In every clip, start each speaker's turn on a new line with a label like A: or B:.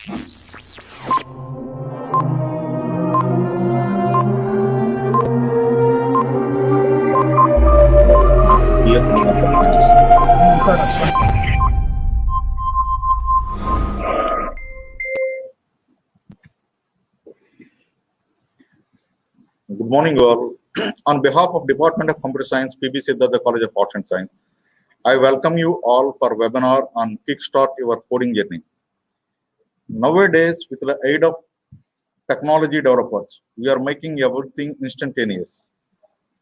A: Yes, anyone, sir. Good morning, all. On behalf of Department of Computer Science, PB Siddhartha College of Arts and Science, I welcome you all for webinar on Kickstart Your Coding Journey. Nowadays, with the aid of technology developers, we are making everything instantaneous.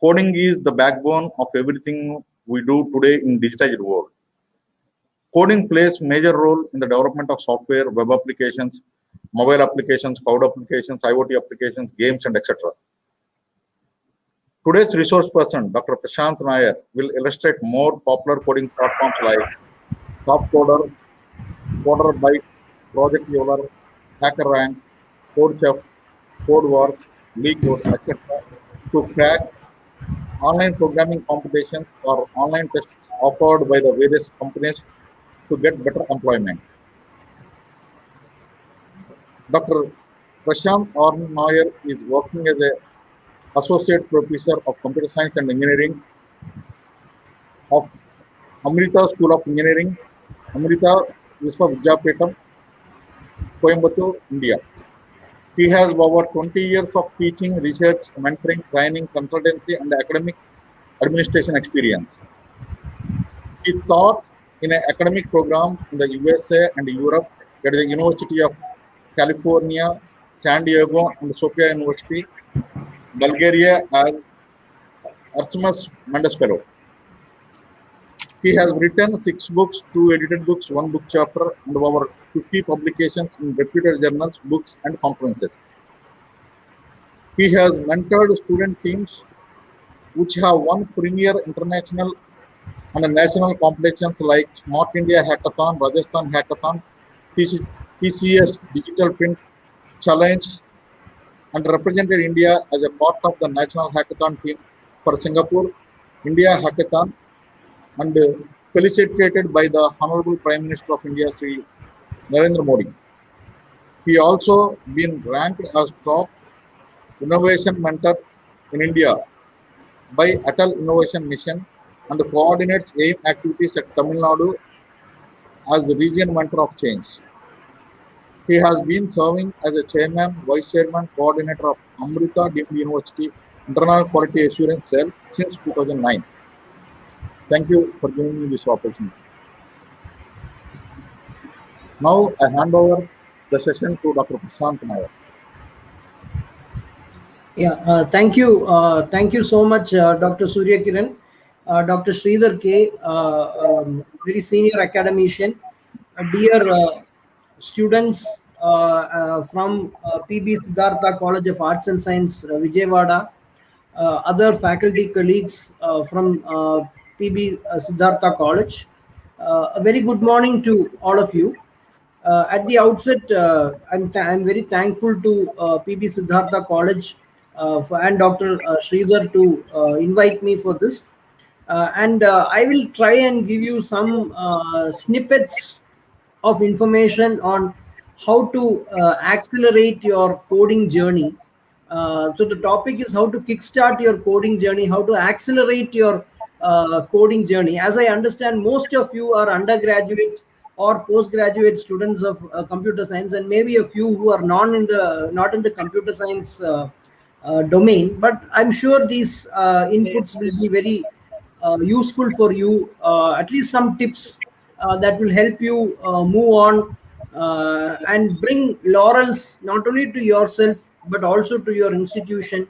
A: Coding is the backbone of everything we do today in digitized world. Coding plays major role in the development of software, web applications, mobile applications, cloud applications, IoT applications, games, and etc. Today's resource person, Dr. Prashant Nair, will illustrate more popular coding platforms like Topcoder, CoderByte, Project Yoler, HackerRank, CodeChef, CodeWars, LeetCode, etc. to crack online programming competitions or online tests offered by the various companies to get better employment. Dr. Prashant Nair is working as an Associate Professor of Computer Science and Engineering of Amrita School of Engineering, Amrita Viswavidyapeetham, Coimbatore, India. He has over 20 years of teaching, research, mentoring, training, consultancy, and academic administration experience. He taught in an academic program in the USA and Europe at the University of California, San Diego, and Sofia University, Bulgaria as Erasmus Mundus Fellow. He has written 6 books, 2 edited books, 1 book chapter, and over 50 publications in reputed journals, books, and conferences. He has mentored student teams which have won premier international and national competitions like Smart India Hackathon, Rajasthan Hackathon, TCS Digital Fin Challenge, and represented India as a part of the national hackathon team for Singapore India Hackathon, and felicitated by the Honorable Prime Minister of India, Sri Narendra Modi. He also been ranked as top innovation mentor in India by Atal Innovation Mission and coordinates AIM activities at Tamil Nadu as the region mentor of change. He has been serving as a chairman, vice chairman, coordinator of Amrita Deemed University Internal Quality Assurance Cell since 2009. Thank you for giving me this opportunity. Now I hand over the session to Dr. Prashant Nair.
B: Yeah, thank you so much, Dr. Surya Kiran, Dr. Sridhar K, very senior academician, dear students from PB Siddhartha College of Arts and Science, Vijayawada, other faculty colleagues from PB Siddhartha College. A very good morning to all of you. At the outset, I'm very thankful to PB Siddhartha College and Dr. Sridhar to invite me for this. And I will try and give you some snippets of information on how to accelerate your coding journey. So the topic is how to kickstart your coding journey, how to accelerate your coding journey. As I understand, most of you are undergraduate or postgraduate students of computer science, and maybe a few who are not in the computer science domain. But I'm sure these inputs will be very useful for you. At least some tips that will help you move on and bring laurels not only to yourself but also to your institution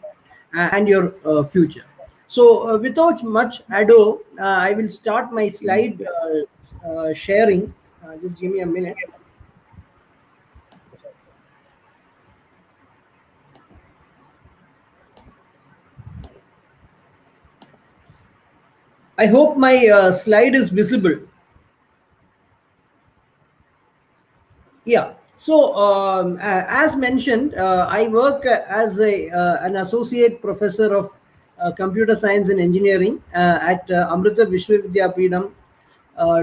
B: and your future. So without much ado, I will start my slide sharing. Just give me a minute. I hope my slide is visible. Yeah. So, as mentioned, I work as an associate professor of computer science and engineering at Amrita Vishwavidyapeetham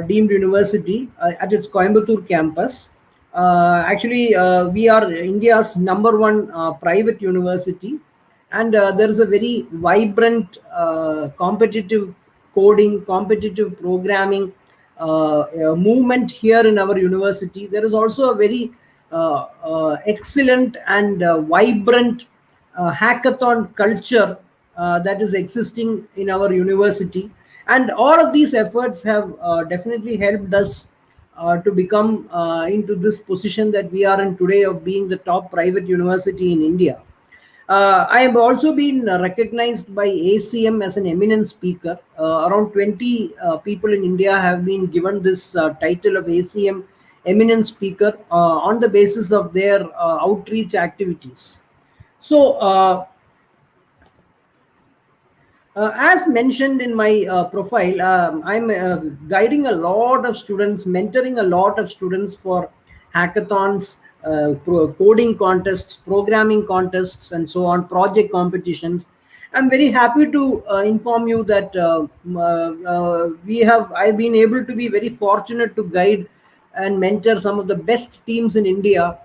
B: Deemed University at its Coimbatore campus. Actually, we are India's number one private university, and there is a very vibrant competitive coding, competitive programming movement here in our university. There is also a very excellent and vibrant hackathon culture that is existing in our university, and all of these efforts have definitely helped us to become into this position that we are in today of being the top private university in India. I have also been recognized by ACM as an eminent speaker. Around 20 people in India have been given this title of ACM eminent speaker on the basis of their outreach activities. So, as mentioned in my profile, I'm guiding a lot of students, mentoring a lot of students for hackathons, coding contests, programming contests, and so on, project competitions. I'm very happy to inform you that I've been able to be very fortunate to guide and mentor some of the best teams in India,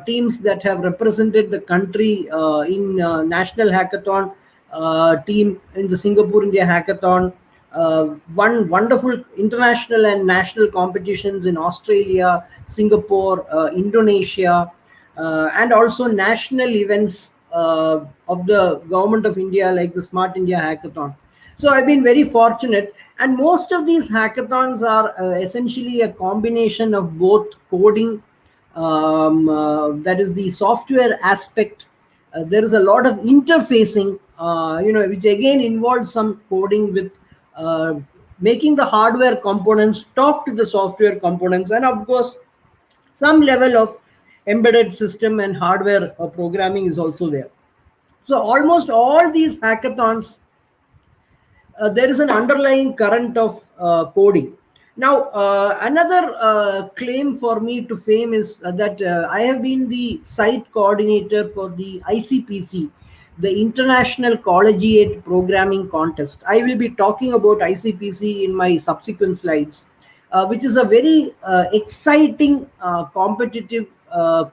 B: teams that have represented the country in national hackathon, team in the Singapore India Hackathon, won wonderful international and national competitions in Australia, Singapore, Indonesia, and also national events of the government of India like the Smart India Hackathon. So I've been very fortunate, and most of these hackathons are essentially a combination of both coding, that is the software aspect. There is a lot of interfacing, which again involves some coding with making the hardware components talk to the software components, and of course, some level of embedded system and hardware programming is also there. So almost all these hackathons, there is an underlying current of coding. Now, another claim for me to fame is that I have been the site coordinator for the ICPC, the International Collegiate Programming Contest. I will be talking about ICPC in my subsequent slides, which is a very exciting competitive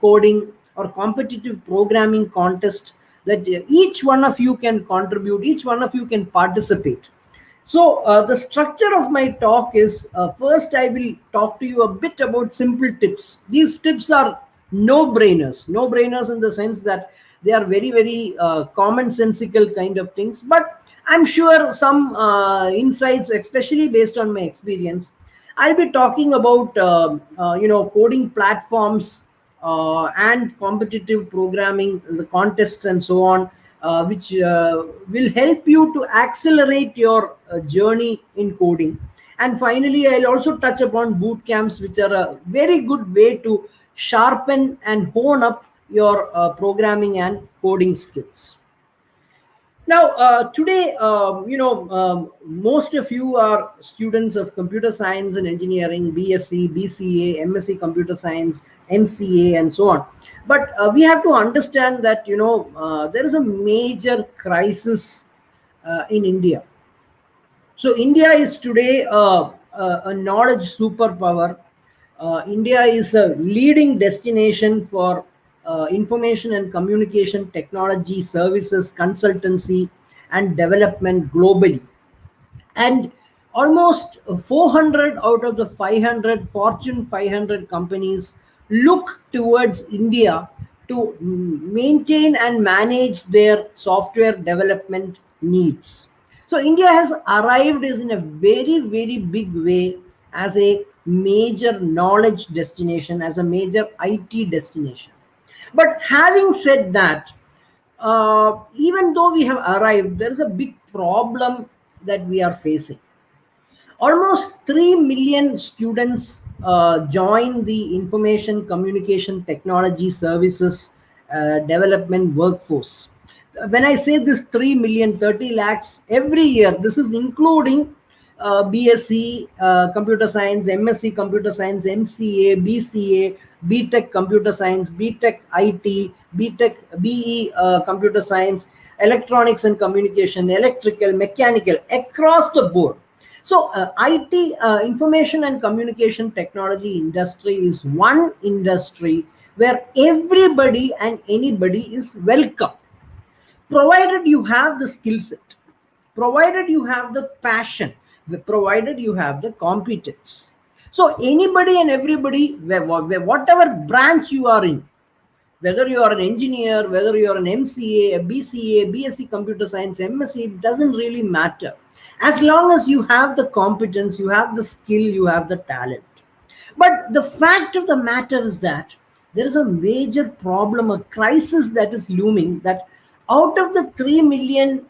B: coding or competitive programming contest that each one of you can contribute, each one of you can participate. So the structure of my talk is, first I will talk to you a bit about simple tips. These tips are no brainers in the sense that they are very, very commonsensical kind of things, but I'm sure some insights, especially based on my experience. I'll be talking about coding platforms and competitive programming, the contests and so on, which will help you to accelerate your journey in coding. And finally, I'll also touch upon boot camps, which are a very good way to sharpen and hone up your programming and coding skills. Now, today, most of you are students of computer science and engineering, BSc, BCA, MSc Computer Science, MCA, and so on. But we have to understand that, there is a major crisis in India. So India is today a knowledge superpower. India is a leading destination for information and communication technology services, consultancy, and development globally. And almost 400 out of the 500 Fortune 500 companies look towards India to maintain and manage their software development needs. So India has arrived in a very, very big way as a major knowledge destination, as a major IT destination. But having said that, even though we have arrived, there is a big problem that we are facing. Almost 3 million students join the information communication technology services development workforce. When I say this 3 million, 30 lakhs every year, this is including BSc Computer Science, MSc Computer Science, MCA, BCA, BTech Computer Science, BTech IT, BTech BE Computer Science, Electronics and Communication, Electrical, Mechanical, across the board. So IT, information and communication technology industry, is one industry where everybody and anybody is welcome, provided you have the skill set, provided you have the passion, provided you have the competence. So anybody and everybody, whatever branch you are in, whether you are an engineer, whether you are an MCA, a BCA, BSc Computer Science, MSc, it doesn't really matter. As long as you have the competence, you have the skill, you have the talent. But the fact of the matter is that there is a major problem, a crisis that is looming, that out of the 3 million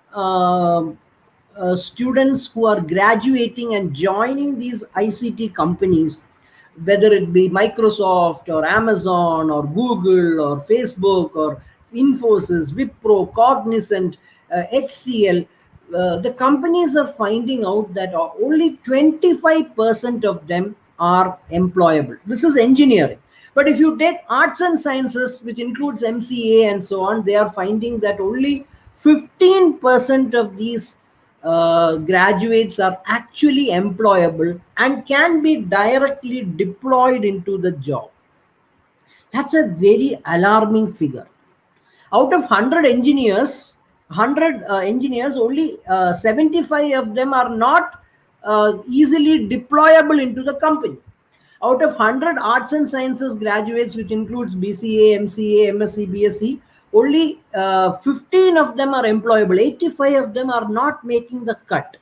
B: students who are graduating and joining these ICT companies, whether it be Microsoft or Amazon or Google or Facebook or Infosys, Wipro, Cognizant, HCL, the companies are finding out that only 25% of them are employable. This is engineering. But if you take arts and sciences, which includes MCA and so on, they are finding that only 15% of these graduates are actually employable and can be directly deployed into the job. That's a very alarming figure. Out of 100 engineers, only 75 of them are not easily deployable into the company. Out of 100 arts and sciences graduates, which includes BCA, MCA, MSc, BSc, only 15 of them are employable. 85 of them are not making the cut.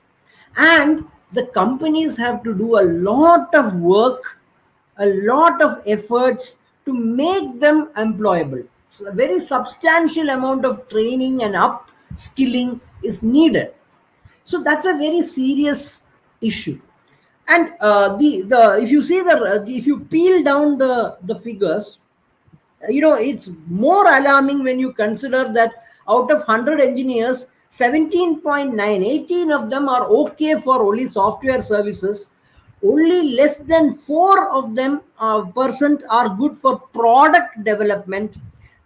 B: And the companies have to do a lot of work, a lot of efforts to make them employable. So a very substantial amount of training and upskilling is needed. So that's a very serious issue. And the if you see if you peel down the figures, it's more alarming when you consider that out of 100 engineers, 17.9, 18 of them are okay for only software services. Only less than 4 of them percent are good for product development.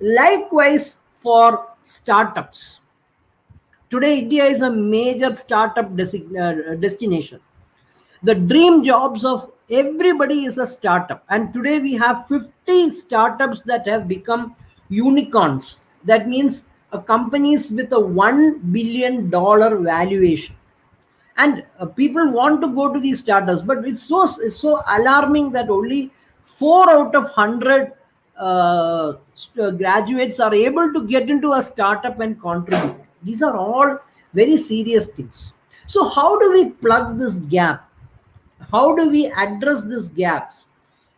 B: Likewise for startups. Today, India is a major startup destination. The dream jobs of everybody is a startup. And today we have 50 startups that have become unicorns. That means companies with a $1 billion valuation. And people want to go to these startups, but it's so alarming that only 4 out of 100 graduates are able to get into a startup and contribute. These are all very serious things. So how do we plug this gap? How do we address these gaps?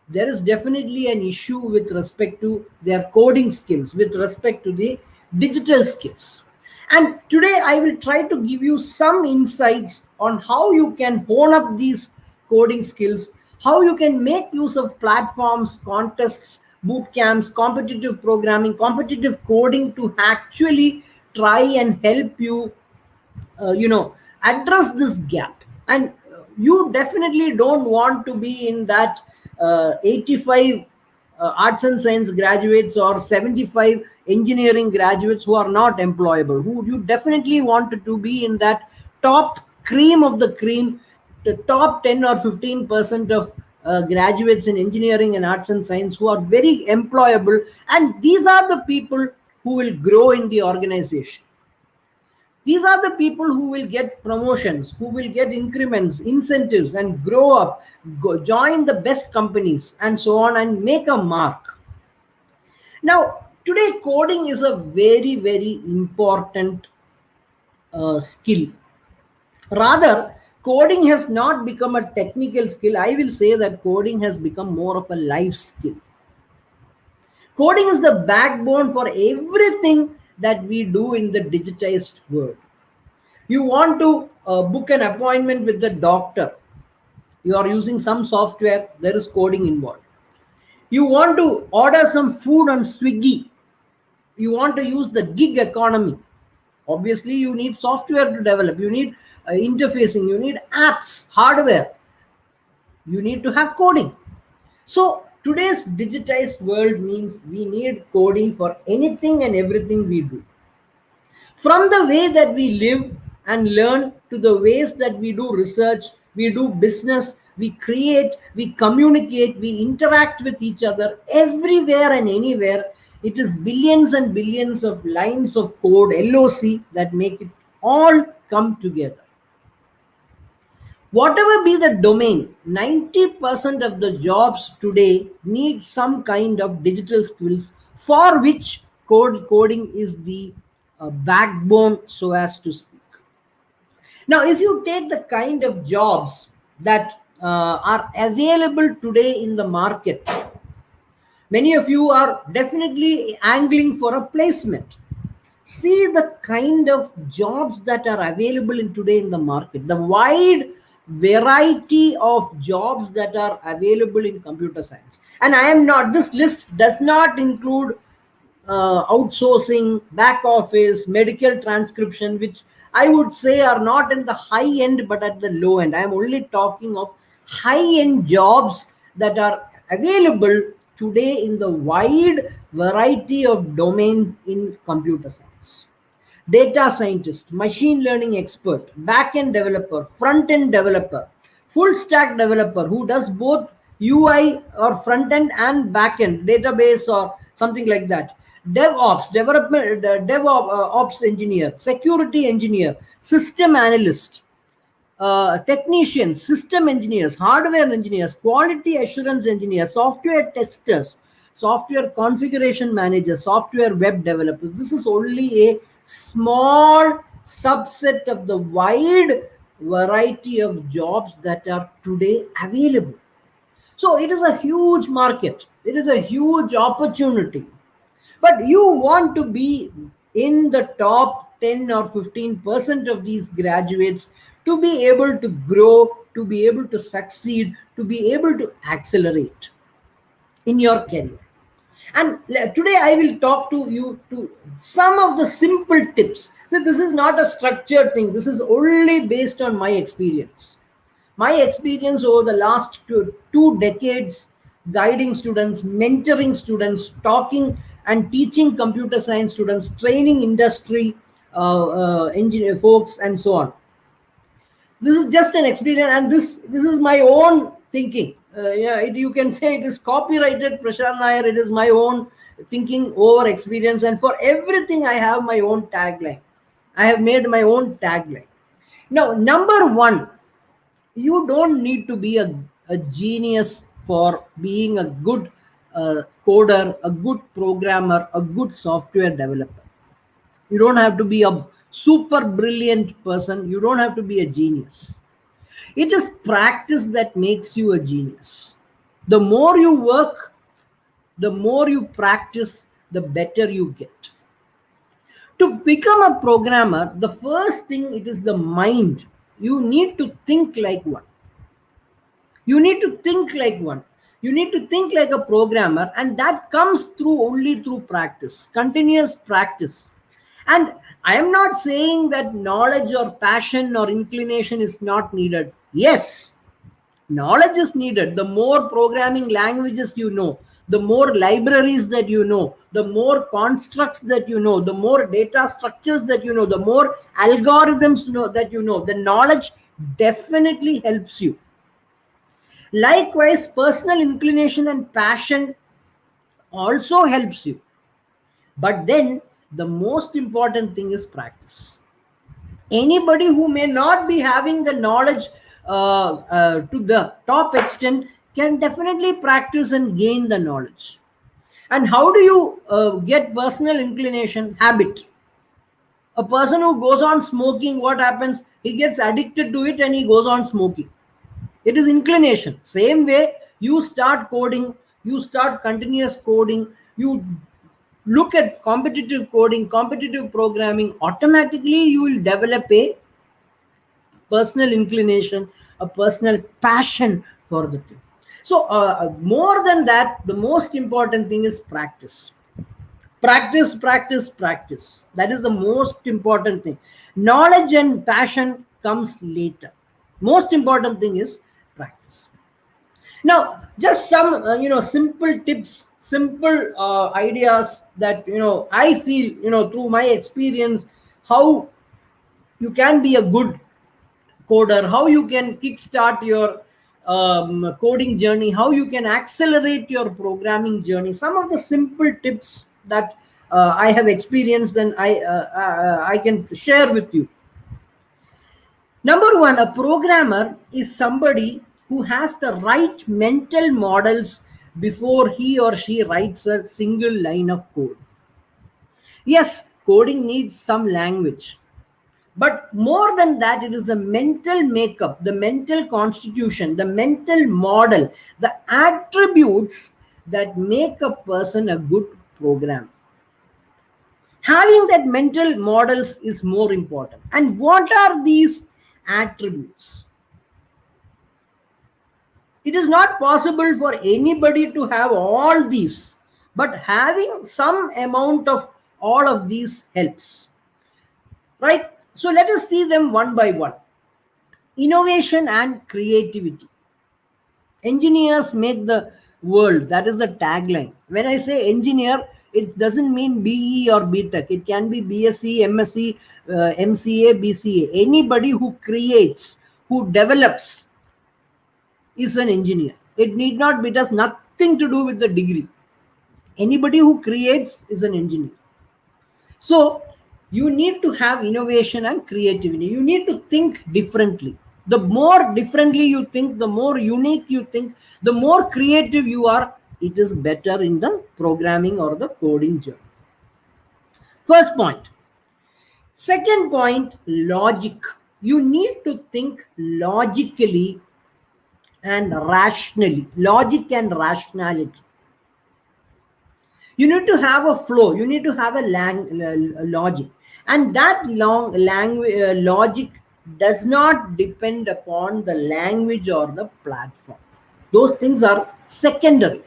B: There is definitely an issue with respect to their coding skills, with respect to the digital skills. And today I will try to give you some insights on how you can hone up these coding skills, how you can make use of platforms, contests, boot camps, competitive programming, competitive coding to actually try and help you, address this gap. And you definitely don't want to be in that 85 arts and science graduates or 75 engineering graduates who are not employable. Who you definitely wanted to be in that top cream of the cream, the top 10 or 15% of graduates in engineering and arts and science who are very employable. And these are the people who will grow in the organization. These are the people who will get promotions, who will get increments, incentives, and grow up, join the best companies, and so on, and make a mark. Now, today, coding is a very, very important skill. Rather, coding has not become a technical skill. I will say that coding has become more of a life skill. Coding is the backbone for everything that we do in the digitized world. You want to book an appointment with the doctor. You are using some software, there is coding involved. You want to order some food on Swiggy. You want to use the gig economy. Obviously, you need software to develop. You need interfacing. You need apps, hardware. You need to have coding. So today's digitized world means we need coding for anything and everything we do. From the way that we live and learn to the ways that we do research, we do business, we create, we communicate, we interact with each other everywhere and anywhere. It is billions and billions of lines of code, LOC, that make it all come together. Whatever be the domain, 90% of the jobs today need some kind of digital skills, for which coding is the backbone, so as to speak. Now, if you take the kind of jobs that are available today in the market, many of you are definitely angling for a placement. See the kind of jobs that are available in today in the market, the wide variety of jobs that are available in computer science. And I am not, this list does not include outsourcing, back office, medical transcription, which I would say are not in the high end but at the low end. I am only talking of high end jobs that are available today in the wide variety of domain in computer science. Data scientist, machine learning expert, back-end developer, front-end developer, full stack developer who does both UI or front-end and back-end, database or something like that, DevOps, development, DevOps ops engineer, security engineer, system analyst, technicians, system engineers, hardware engineers, quality assurance engineers, software testers, software configuration managers, software web developers. This is only a small subset of the wide variety of jobs that are today available. So it is a huge market. It is a huge opportunity. But you want to be in the top 10 or 15% of these graduates to be able to grow, to be able to succeed, to be able to accelerate in your career. And today I will talk to you to some of the simple tips. So this is not a structured thing. This is only based on my experience. My experience over the last two decades, guiding students, mentoring students, talking and teaching computer science students, training industry engineer folks, and so on. This is just an experience, and this is my own thinking. You can say it is copyrighted Prashant Nair. It is my own thinking over experience, and for everything I have my own tagline. I have made my own tagline. Now, number one, you don't need to be a genius for being a good coder, a good programmer, a good software developer. You don't have to be a super brilliant person. You don't have to be a genius. It is practice that makes you a genius. The more you work, the more you practice, the better you get. To become a programmer, the first thing, it is the mind. You need to think like one. You need to think like one. You need to think like a programmer, and that comes through only through practice, continuous practice. And I am not saying that knowledge or passion or inclination is not needed. Yes, knowledge is needed. The more programming languages you know, the more libraries that you know, the more constructs that you know, the more data structures that you know, the more algorithms that you know, the knowledge definitely helps you. Likewise, personal inclination and passion also helps you. But then the most important thing is practice. Anybody who may not be having the knowledge to the top extent can definitely practice and gain the knowledge. And how do you get personal inclination? Habit. A person who goes on smoking, what happens? He gets addicted to it and he goes on smoking. It is inclination. Same way, you start coding, you start continuous coding, you look at competitive coding, competitive programming, automatically you will develop a personal inclination, a personal passion for the thing. So more than that, the most important thing is practice. Practice, practice, practice. That is the most important thing. Knowledge and passion comes later. Most important thing is practice. Now, just some simple tips, simple ideas that I feel through my experience how you can be a good coder, how you can kickstart your coding journey, how you can accelerate your programming journey. Some of the simple tips that I have experienced and I can share with you. Number one, a programmer is somebody who has the right mental models before he or she writes a single line of code. Yes, coding needs some language, but more than that, it is the mental makeup, the mental constitution, the mental model, the attributes that make a person a good programmer. Having that mental models is more important. And what are these attributes? It is not possible for anybody to have all these, but having some amount of all of these helps, right? So let us see them one by one. Innovation and creativity. Engineers make the world. That is the tagline. When I say engineer, it doesn't mean BE or BTech. It can be BSc, MSc, MCA, BCA. Anybody who creates, who develops, is an engineer. It need not be, it has nothing to do with the degree. Anybody who creates is an engineer. So you need to have innovation and creativity. You need to think differently. The more differently you think, the more unique you think, the more creative you are, it is better in the programming or the coding journey. First point. Second point, logic. You need to think logically and rationally. Logic and rationality. You need to have a flow. You need to have a logic, and that logic does not depend upon the language or the platform. Those things are secondary.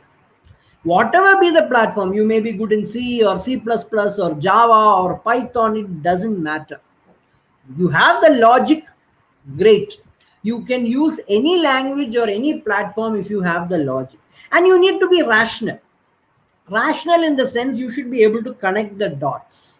B: Whatever be the platform, you may be good in C or C++ or Java or Python, it doesn't matter. You have the logic, great. You can use any language or any platform if you have the logic. And you need to be rational. Rational in the sense you should be able to connect the dots.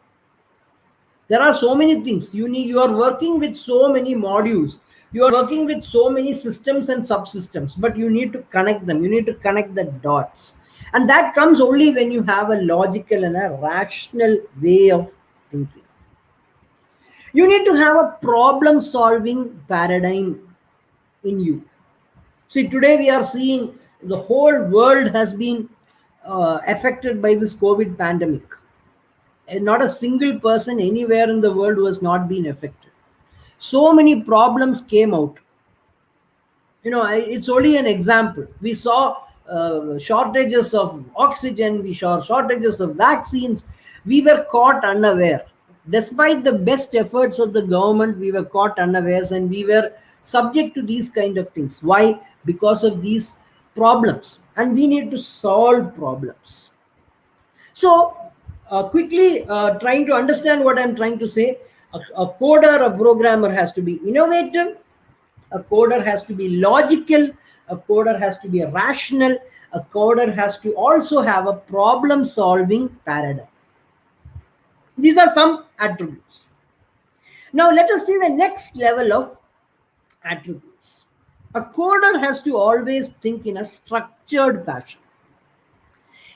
B: There are so many things. You are working with so many modules. You are working with so many systems and subsystems, but you need to connect them. You need to connect the dots. And that comes only when you have a logical and a rational way of thinking. You need to have a problem solving paradigm in you. See, today we are seeing the whole world has been affected by this COVID pandemic. And not a single person anywhere in the world who has not been affected. So many problems came out. It's only an example. We saw shortages of oxygen, we saw shortages of vaccines. We were caught unaware. Despite the best efforts of the government, we were caught unawares and we were subject to these kind of things. Why? Because of these problems. And we need to solve problems. So, quickly trying to understand what I'm trying to say. A coder, a programmer has to be innovative. A coder has to be logical. A coder has to be rational. A coder has to also have a problem solving paradigm. These are some attributes. Now let us see the next level of attributes. A coder has to always think in a structured fashion.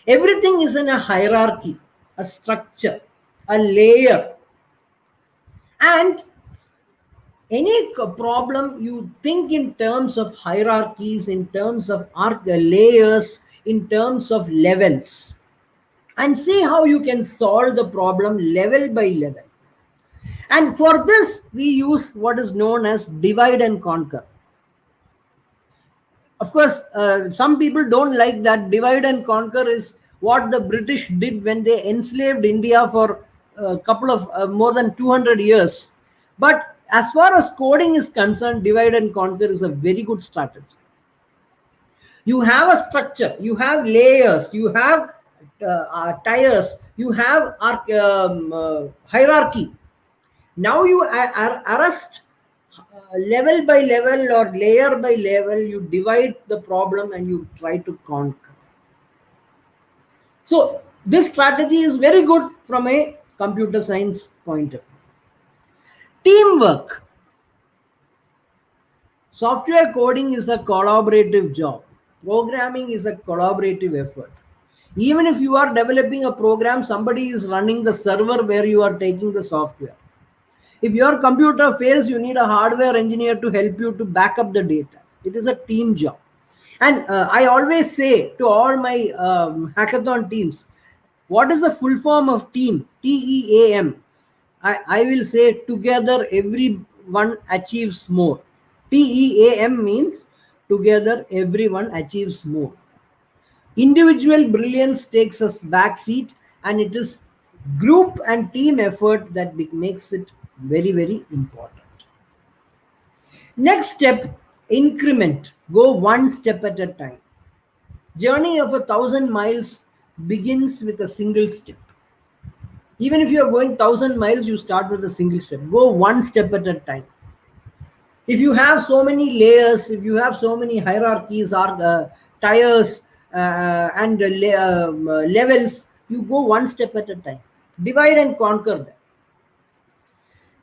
B: Everything is in a hierarchy, a structure, a layer. And any problem, you think in terms of hierarchies, in terms of layers, in terms of levels, and see how you can solve the problem level by level. And for this, we use what is known as divide and conquer. Of course, some people don't like that. Divide and conquer is what the British did when they enslaved India for a couple of more than 200 years. But as far as coding is concerned, divide and conquer is a very good strategy. You have a structure, you have layers, you have tiers, you have hierarchy. Now you arrest level by level or layer by level, you divide the problem and you try to conquer. So this strategy is very good from a computer science point of view. Teamwork. Software coding is a collaborative job. Programming is a collaborative effort. Even if you are developing a program, somebody is running the server where you are taking the software. If your computer fails, you need a hardware engineer to help you to back up the data. It is a team job. And I always say to all my hackathon teams, what is the full form of team? TEAM. I will say together everyone achieves more. TEAM means together everyone achieves more. Individual brilliance takes a backseat, and it is group and team effort that makes it very, very important. Next step, increment. Go one step at a time. Journey of 1,000 miles begins with a single step. Even if you are going 1,000 miles, you start with a single step. Go one step at a time. If you have so many layers, if you have so many hierarchies or tires and levels, you go one step at a time. Divide and conquer them.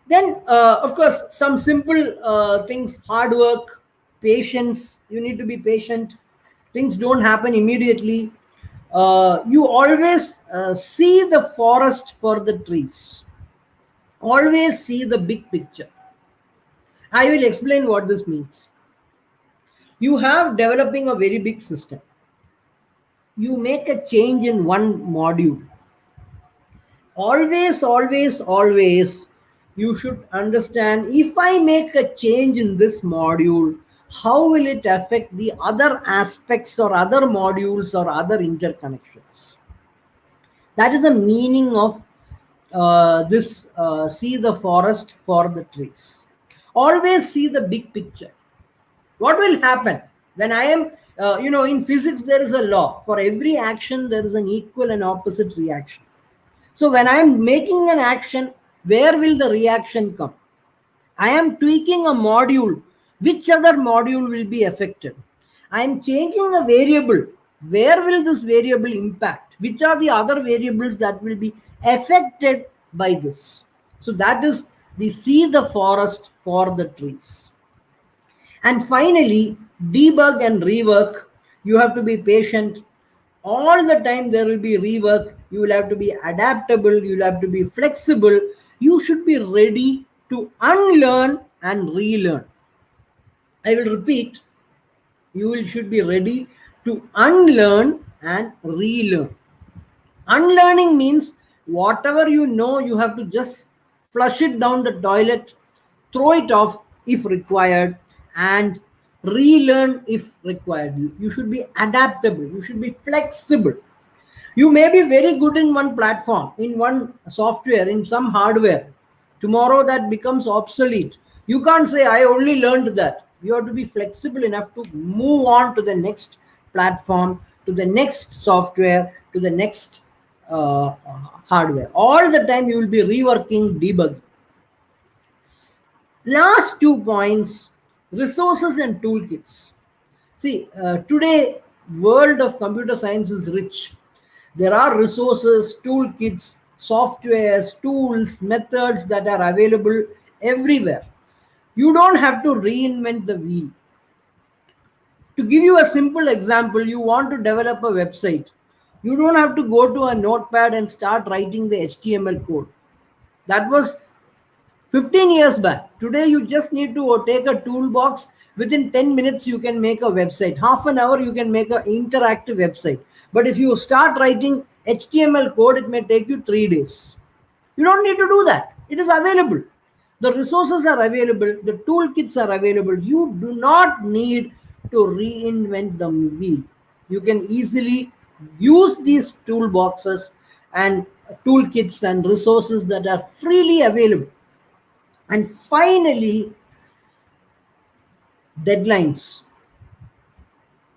B: Then, of course, some simple things: hard work, patience. You need to be patient. Things don't happen immediately. You always see the forest for the trees. Always see the big picture. I will explain what this means. You have developing a very big system. You make a change in one module. Always, you should understand, if I make a change in this module, how will it affect the other aspects or other modules or other interconnections? That is the meaning of this see the forest for the trees. Always see the big picture. What will happen when I am, in physics, there is a law. For every action, there is an equal and opposite reaction. So when I am making an action, where will the reaction come? I am tweaking a module. Which other module will be affected? I am changing a variable. Where will this variable impact? Which are the other variables that will be affected by this? So that is the see the forest for the trees. And finally, debug and rework. You have to be patient. All the time there will be rework. You will have to be adaptable. You will have to be flexible. You should be ready to unlearn and relearn. I will repeat. Should be ready to unlearn and relearn. Unlearning means whatever you know, you have to just flush it down the toilet, throw it off if required, and relearn if required. You should be adaptable. You should be flexible. You may be very good in one platform, in one software, in some hardware. Tomorrow that becomes obsolete. You can't say, I only learned that. You have to be flexible enough to move on to the next platform, to the next software, to the next hardware. All the time you will be reworking, debugging. Last 2 points, resources and toolkits. See, today world of computer science is rich. There are resources, toolkits, softwares, tools, methods that are available everywhere. You don't have to reinvent the wheel. To give you a simple example, you want to develop a website. You don't have to go to a notepad and start writing the HTML code. That was 15 years back. Today, you just need to take a toolbox. Within 10 minutes, you can make a website. Half an hour, you can make an interactive website. But if you start writing HTML code, it may take you 3 days. You don't need to do that. It is available. The resources are available. The toolkits are available. You do not need to reinvent the wheel. You can easily use these toolboxes and toolkits and resources that are freely available. And finally, deadlines.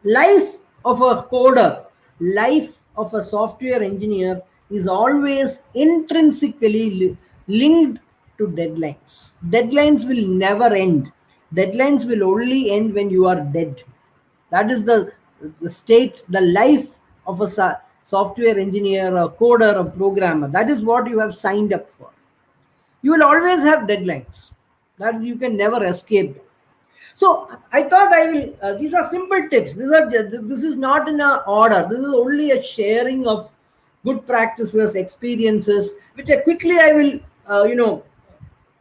B: Life of a coder, life of a software engineer is always intrinsically linked to deadlines. Deadlines will never end. Deadlines will only end when you are dead. That is the state, the life of a software engineer, a coder, a programmer. That is what you have signed up for. You will always have deadlines that you can never escape. So I thought I will. These are simple tips. This is not in a order. This is only a sharing of good practices, experiences, which I will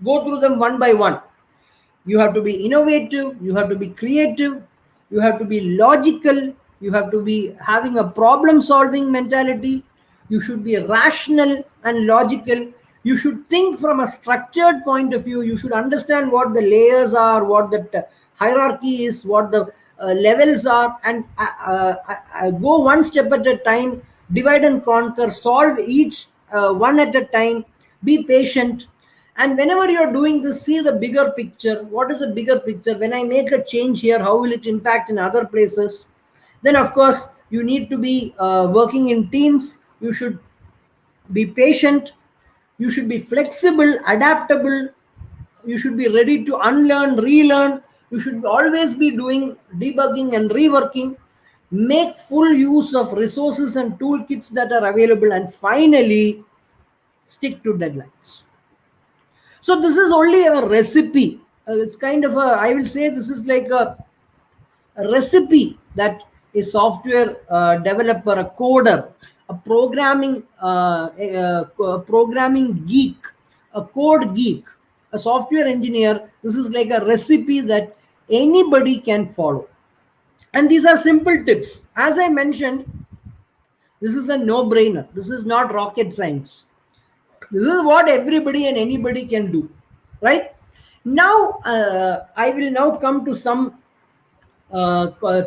B: go through them one by one. You have to be innovative, you have to be creative, you have to be logical, you have to be having a problem solving mentality, you should be rational and logical, you should think from a structured point of view, you should understand what the layers are, what the hierarchy is, what the levels are, and go one step at a time, divide and conquer, solve each one at a time, be patient. And whenever you're doing this, see the bigger picture. What is the bigger picture? When I make a change here, how will it impact in other places? Then, of course, you need to be working in teams. You should be patient. You should be flexible, adaptable. You should be ready to unlearn, relearn. You should always be doing debugging and reworking. Make full use of resources and toolkits that are available. And finally, stick to deadlines. So this is only a recipe. It's kind of a, I will say this is like a recipe that a software developer, a coder, a programming geek, a code geek, a software engineer. This is like a recipe that anybody can follow. And these are simple tips. As I mentioned, this is a no-brainer. This is not rocket science. This is what everybody and anybody can do, right? Now, I will now come to some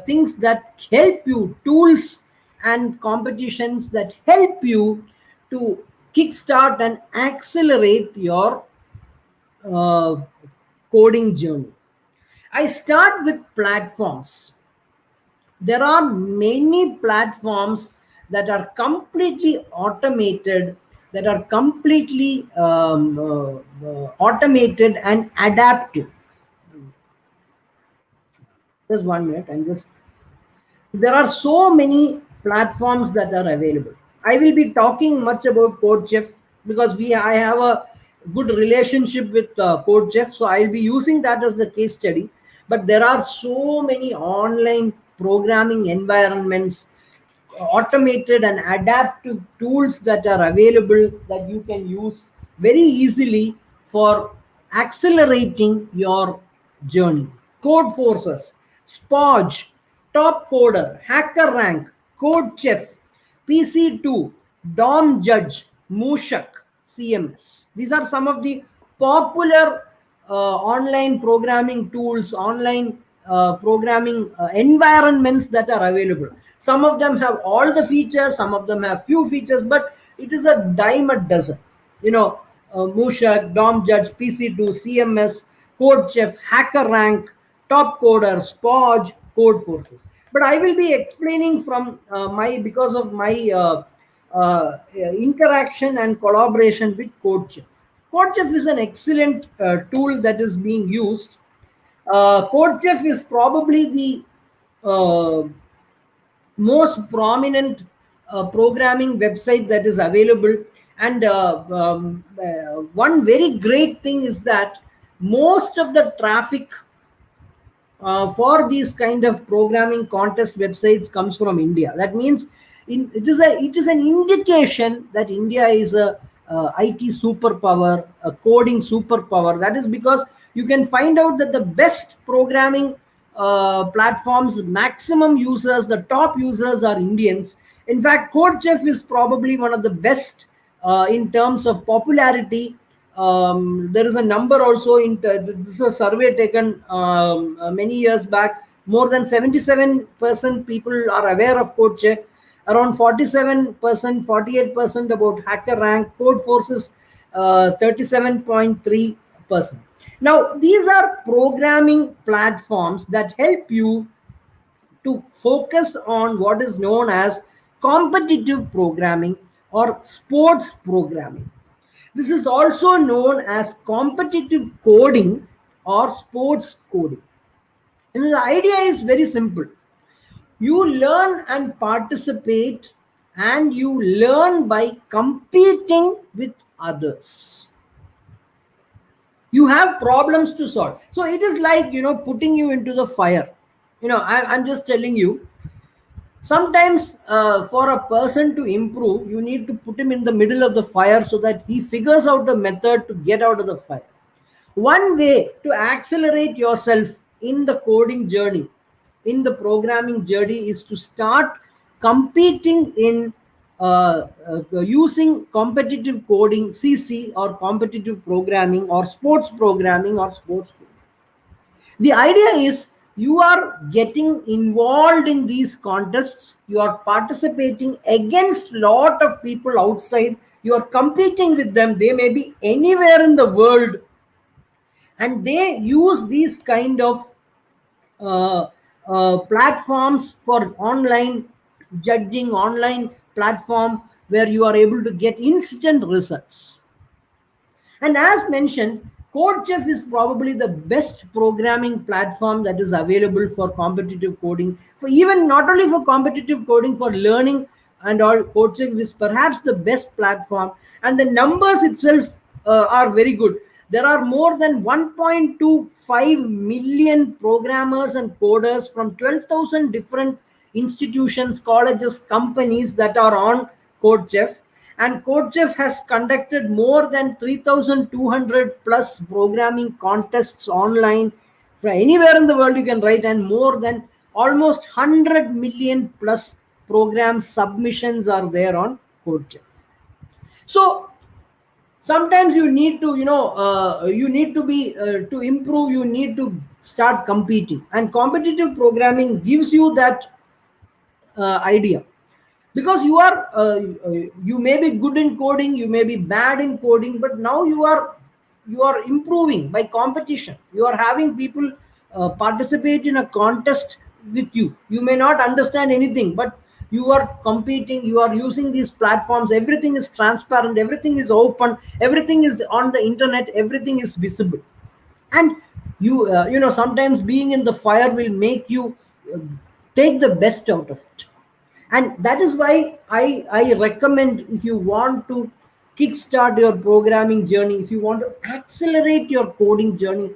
B: things that help you, tools and competitions that help you to kickstart and accelerate your coding journey. I start with platforms. There are many platforms that are completely automated, that are completely automated and adaptive. Just 1 minute. There are so many platforms that are available. I will be talking much about CodeChef because I have a good relationship with CodeChef, so I'll be using that as the case study. But there are so many online programming environments, automated and adaptive tools that are available that you can use very easily for accelerating your journey. Code Forces, Spodge, Top Coder, HackerRank, CodeChef, PC2, Dom Judge, Mushak, CMS. These are some of the popular online programming tools, online programming environments that are available. Some of them have all the features, some of them have few features, but it is a dime a dozen. Mushak, Dom Judge, PC2, CMS, CodeChef, HackerRank, Top Coder, Spodge, Code Forces. But I will be explaining from because of my interaction and collaboration with CodeChef. CodeChef is an excellent tool that is being used. CodeChef is probably the most prominent programming website that is available. And one very great thing is that most of the traffic for these kind of programming contest websites comes from India. That means it is an indication that India is a IT superpower, a coding superpower. That is because you can find out that the best programming platforms, maximum users, the top users are Indians. In fact, CodeChef is probably one of the best in terms of popularity. There is a number also this is a survey taken many years back. More than 77% people are aware of CodeChef. Around 47%, 48% about HackerRank. Code Forces 37.3%. Now, these are programming platforms that help you to focus on what is known as competitive programming or sports programming. This is also known as competitive coding or sports coding. And the idea is very simple. You learn and participate, and you learn by competing with others. You have problems to solve. So it is like, putting you into the fire. I'm just telling you, sometimes for a person to improve, you need to put him in the middle of the fire so that he figures out a method to get out of the fire. One way to accelerate yourself in the coding journey, in the programming journey, is to start competing in using competitive coding, CC, or competitive programming, or sports programming, or sports coding. The idea is you are getting involved in these contests, you are participating against lot of people outside, you are competing with them, they may be anywhere in the world, and they use these kind of platforms for online judging, online platform where you are able to get instant results. And as mentioned, CodeChef is probably the best programming platform that is available for competitive coding. For even not only for competitive coding, for learning and all, CodeChef is perhaps the best platform. And the numbers itself are very good. There are more than 1.25 million programmers and coders from 12,000 different institutions, colleges, companies that are on CodeChef. And CodeChef has conducted more than 3,200 plus programming contests online. From anywhere in the world you can write, and more than almost 100 million plus program submissions are there on CodeChef. So sometimes you need to, you need to be, to improve, you need to start competing. And competitive programming gives you that idea. Because you are you may be good in coding, you may be bad in coding, but now you are improving by competition. You are having people participate in a contest with you. You may not understand anything, but you are competing, you are using these platforms, everything is transparent, everything is open, everything is on the internet, everything is visible. And you sometimes being in the fire will make you take the best out of it. And that is why I recommend, if you want to kickstart your programming journey, if you want to accelerate your coding journey,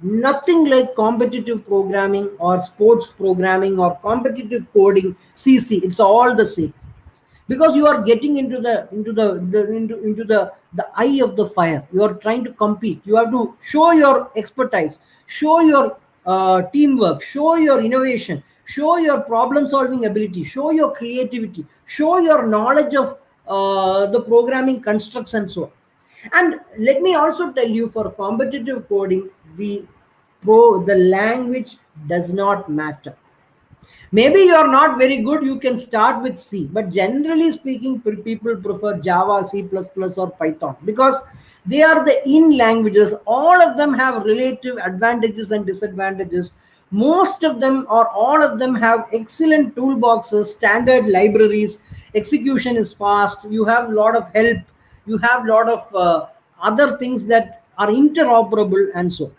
B: nothing like competitive programming or sports programming or competitive coding, CC. It's all the same, because you are getting into the eye of the fire. You are trying to compete, you have to show your expertise, show your teamwork, show your innovation, show your problem solving ability, show your creativity, show your knowledge of the programming constructs and so on. And let me also tell you, for competitive coding, the language does not matter. Maybe you are not very good, you can start with C, but generally speaking, people prefer Java, C++, or Python, because they are the in languages. All of them have relative advantages and disadvantages. Most of them, or all of them, have excellent toolboxes, standard libraries, execution is fast, you have a lot of help, you have a lot of other things that are interoperable, and so on.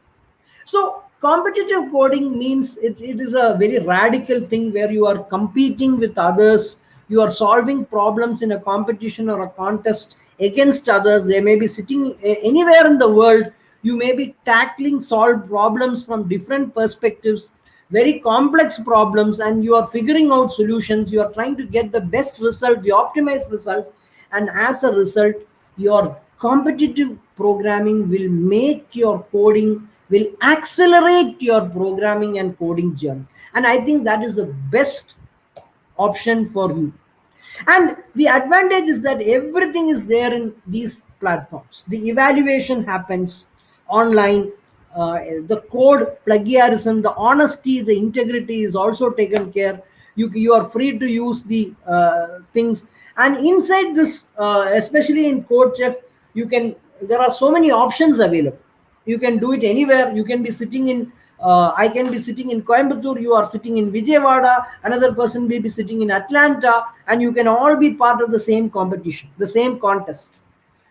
B: So competitive coding means it is a very radical thing where you are competing with others, you are solving problems in a competition or a contest against others. They may be sitting anywhere in the world, you may be tackling solved problems from different perspectives, very complex problems, and you are figuring out solutions, you are trying to get the best result, the optimized results, and as a result, your competitive programming will make your coding, will accelerate your programming and coding journey. And I think that is the best option for you. And the advantage is that everything is there in these platforms. The evaluation happens online, the code plagiarism, the honesty, the integrity is also taken care. You are free to use the things. And inside this, especially in CodeChef, there are so many options available. You can do it anywhere. You can be sitting in I can be sitting in Coimbatore, you are sitting in Vijayawada, another person may be sitting in Atlanta, and you can all be part of the same competition, the same contest.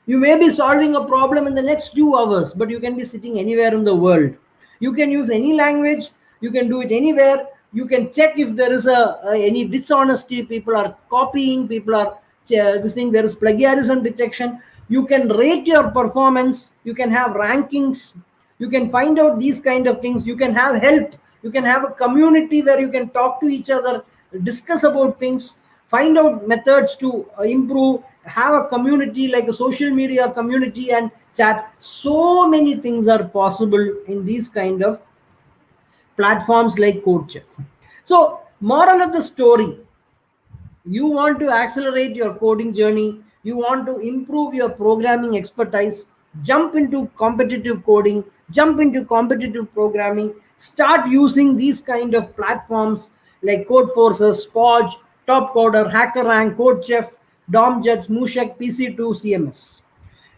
B: You may be solving a problem in the next 2 hours, but you can be sitting anywhere in the world. You can use any language, you can do it anywhere. You can check if there is any dishonesty, people are copying, people are this thing, there is plagiarism detection. You can rate your performance, you can have rankings, You can find out these kind of things. You can have help. You can have a community where you can talk to each other, discuss about things, find out methods to improve, have a community like a social media community and chat. So many things are possible in these kind of platforms like CodeChef. So, moral of the story, you want to accelerate your coding journey, you want to improve your programming expertise, jump into competitive coding, jump into competitive programming, start using these kind of platforms like Codeforces, Podge, Topcoder, HackerRank, CodeChef, DomJet, Mushek, PC2, CMS.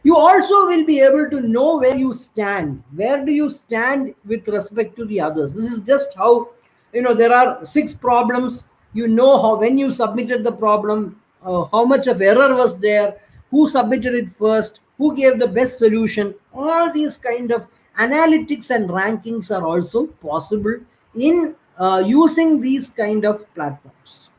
B: You also will be able to know where you stand. Where do you stand with respect to the others? This is just how, there are 6 problems. You know how, when you submitted the problem, how much of error was there, who submitted it first, who gave the best solution. All these kind of analytics and rankings are also possible in using these kind of platforms.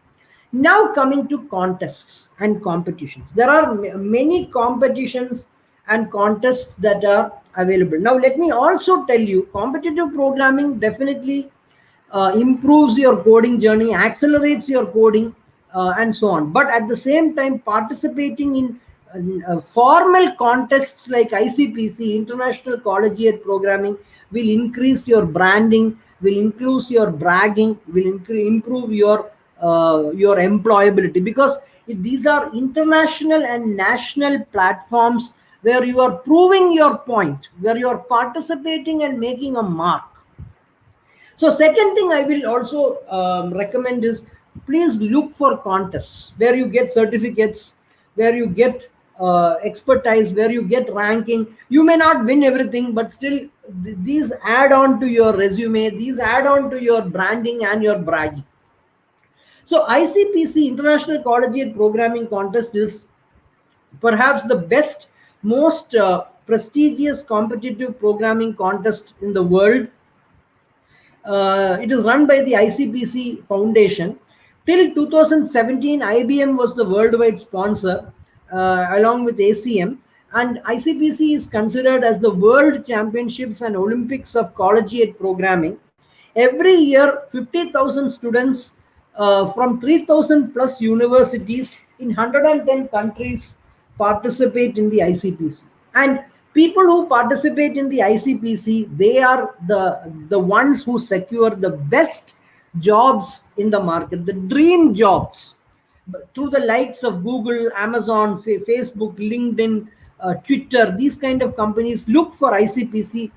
B: Now coming to contests and competitions, there are many competitions and contests that are available. Now let me also tell you, competitive programming definitely improves your coding journey, accelerates your coding, and so on. But at the same time, participating in formal contests like ICPC, International Collegiate Programming, will increase your branding, will increase your bragging, will improve your employability, because these are international and national platforms where you are proving your point, where you are participating and making a mark. So second thing I will also recommend is, please look for contests where you get certificates, where you get expertise, where you get ranking. You may not win everything, but still these add on to your resume, these add on to your branding and your bragging. So ICPC, International Collegiate Programming Contest, is perhaps the best, most prestigious competitive programming contest in the world. It is run by the ICPC Foundation. Till 2017, IBM was the worldwide sponsor, along with ACM. And ICPC is considered as the World Championships and Olympics of Collegiate Programming. Every year, 50,000 students from 3,000 plus universities in 110 countries participate in the ICPC. And people who participate in the ICPC, they are the ones who secure the best jobs in the market, the dream jobs, through the likes of Google, Amazon, Facebook, LinkedIn, Twitter. These kind of companies look for ICPC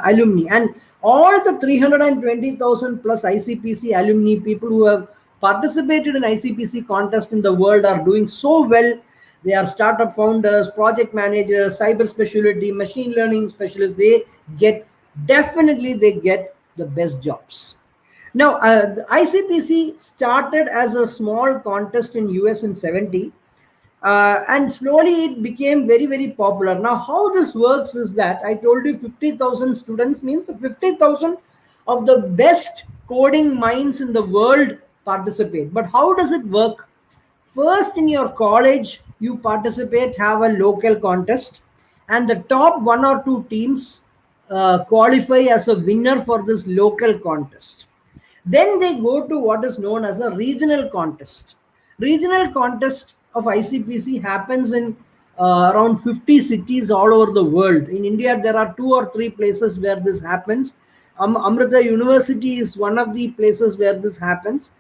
B: alumni, and all the 320,000 plus ICPC alumni, people who have participated in ICPC contest in the world, are doing so well. They are startup founders, project managers, cyber specialty, machine learning specialists. They get the best jobs. Now, the ICPC started as a small contest in US in 70, and slowly it became very, very popular. Now, how this works is that I told you 50,000 students means 50,000 of the best coding minds in the world participate. But how does it work? First, in your college, you participate, have a local contest, and the top 1 or 2 teams qualify as a winner for this local contest. Then they go to what is known as a regional contest. Regional contest of ICPC happens in around 50 cities all over the world. In India, there are 2 or 3 places where this happens. Amrita University is one of the places where this happens.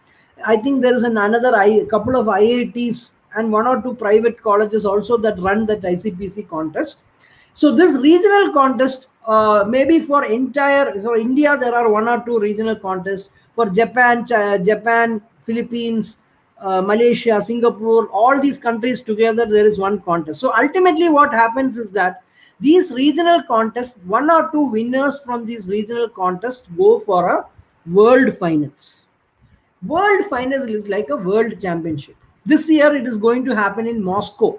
B: I think there is another couple of IITs and 1 or 2 private colleges also that run that ICPC contest. So this regional contest, maybe for India, there are 1 or 2 regional contests. For Japan, Philippines, Malaysia, Singapore, all these countries together, there is one contest. So ultimately what happens is that these regional contests, 1 or 2 winners from these regional contests go for a world finals. World finals is like a world championship. This year it is going to happen in Moscow.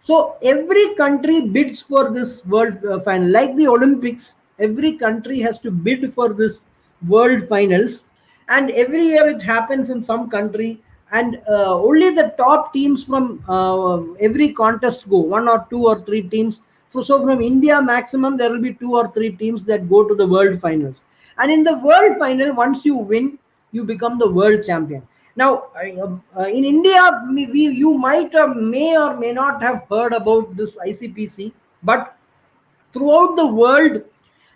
B: So every country bids for this world final. Like the Olympics, every country has to bid for this world finals. And every year it happens in some country. And only the top teams from every contest go, 1 or 2 or 3 teams So from India, maximum there will be 2 or 3 teams that go to the world finals. And in the world final, once you win, you become the world champion. Now, in India, you might or may not have heard about this ICPC, but throughout the world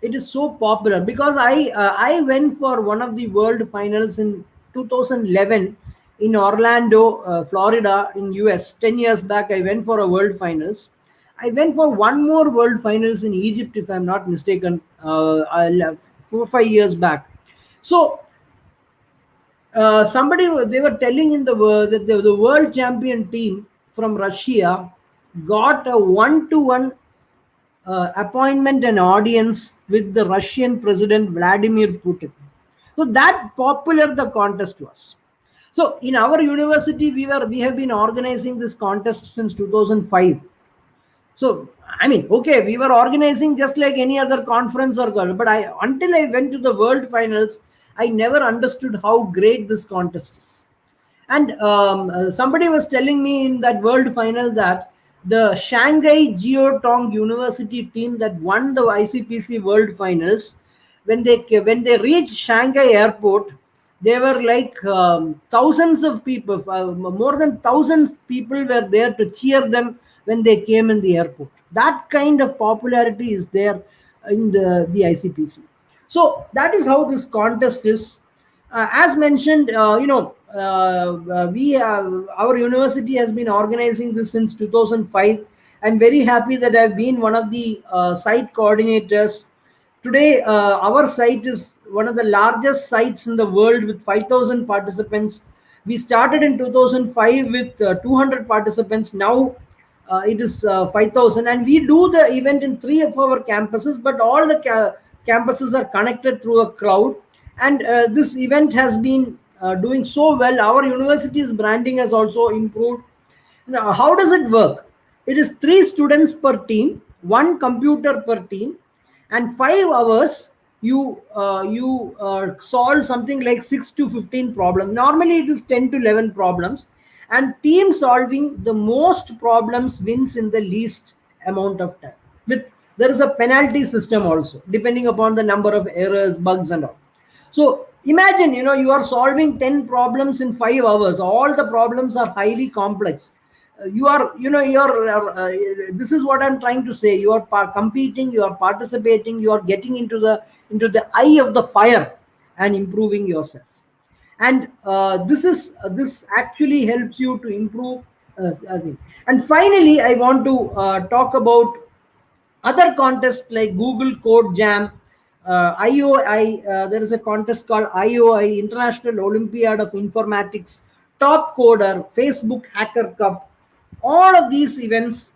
B: it is so popular, because I went for one of the world finals in 2011 in Orlando, Florida, in US. 10 years back I went for a world finals. I went for one more world finals in Egypt, if I'm not mistaken, 4 or 5 years back. So somebody, they were telling in the world that the world champion team from Russia got a one-to-one appointment and audience with the Russian President Vladimir Putin. So that popular the contest was. So in our university, we have been organizing this contest since 2005. So I mean, okay, we were organizing just like any other conference or girl, but until I went to the world finals, I never understood how great this contest is. And somebody was telling me in that world final that the Shanghai Jiaotong University team that won the ICPC World Finals, when they reached Shanghai Airport, there were like thousands of people, more than thousands people were there to cheer them when they came in the airport. That kind of popularity is there in the ICPC. So that is how this contest is. As mentioned, our university has been organizing this since 2005. I'm very happy that I've been one of the site coordinators. Today, our site is one of the largest sites in the world with 5,000 participants. We started in 2005 with 200 participants. Now it is 5,000, and we do the event in 3 of our campuses, but all the campuses are connected through a cloud. And this event has been doing so well. Our university's branding has also improved. Now, how does it work? It is 3 students per team, 1 computer per team, and 5 hours you solve something like 6 to 15 problems. Normally it is 10 to 11 problems, and team solving the most problems wins in the least amount of time. With There is a penalty system also, depending upon the number of errors, bugs, and all. So imagine, you are solving 10 problems in 5 hours. All the problems are highly complex. This is what I'm trying to say. You are competing, you are participating, you are getting into the eye of the fire and improving yourself. And this actually helps you to improve. I think. And finally, I want to talk about other contests like Google Code Jam, IOI. There is a contest called IOI, International Olympiad of Informatics, Top Coder, Facebook Hacker Cup. All of these events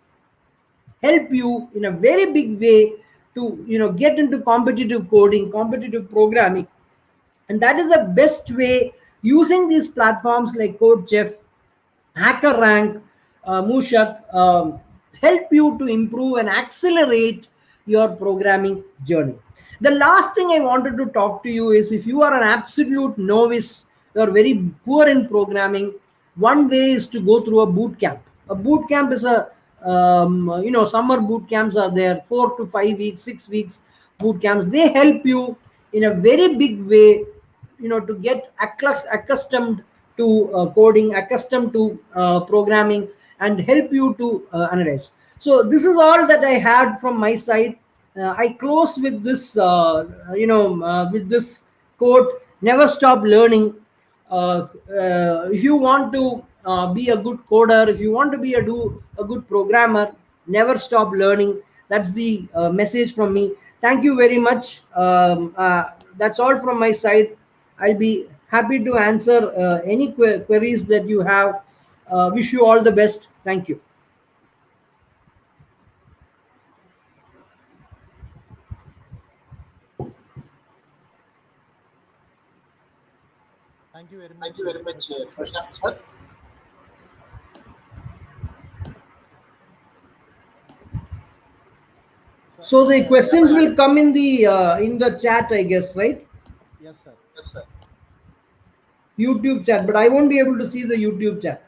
B: help you in a very big way to get into competitive coding, competitive programming. And that is the best way, using these platforms like CodeChef, HackerRank, Mushak, help you to improve and accelerate your programming journey. The last thing I wanted to talk to you is, if you are an absolute novice, you are very poor in programming, one way is to go through a boot camp. A boot camp is summer boot camps are there, 4 to 5 weeks, 6 weeks boot camps. They help you in a very big way, to get accustomed to coding, accustomed to programming, and help you to analyze. So this is all that I had from my side. I close with this, with this quote: "Never stop learning." If you want to be a good coder, if you want to be a good programmer, never stop learning. That's the message from me. Thank you very much. That's all from my side. I'll be happy to answer any queries that you have. Wish you all the best. Thank you.
C: Thank you very much,
A: Prashant sir.
B: So the questions will come in the chat, I guess, right?
C: Yes, sir.
A: Yes, sir.
B: YouTube chat, but I won't be able to see the YouTube chat.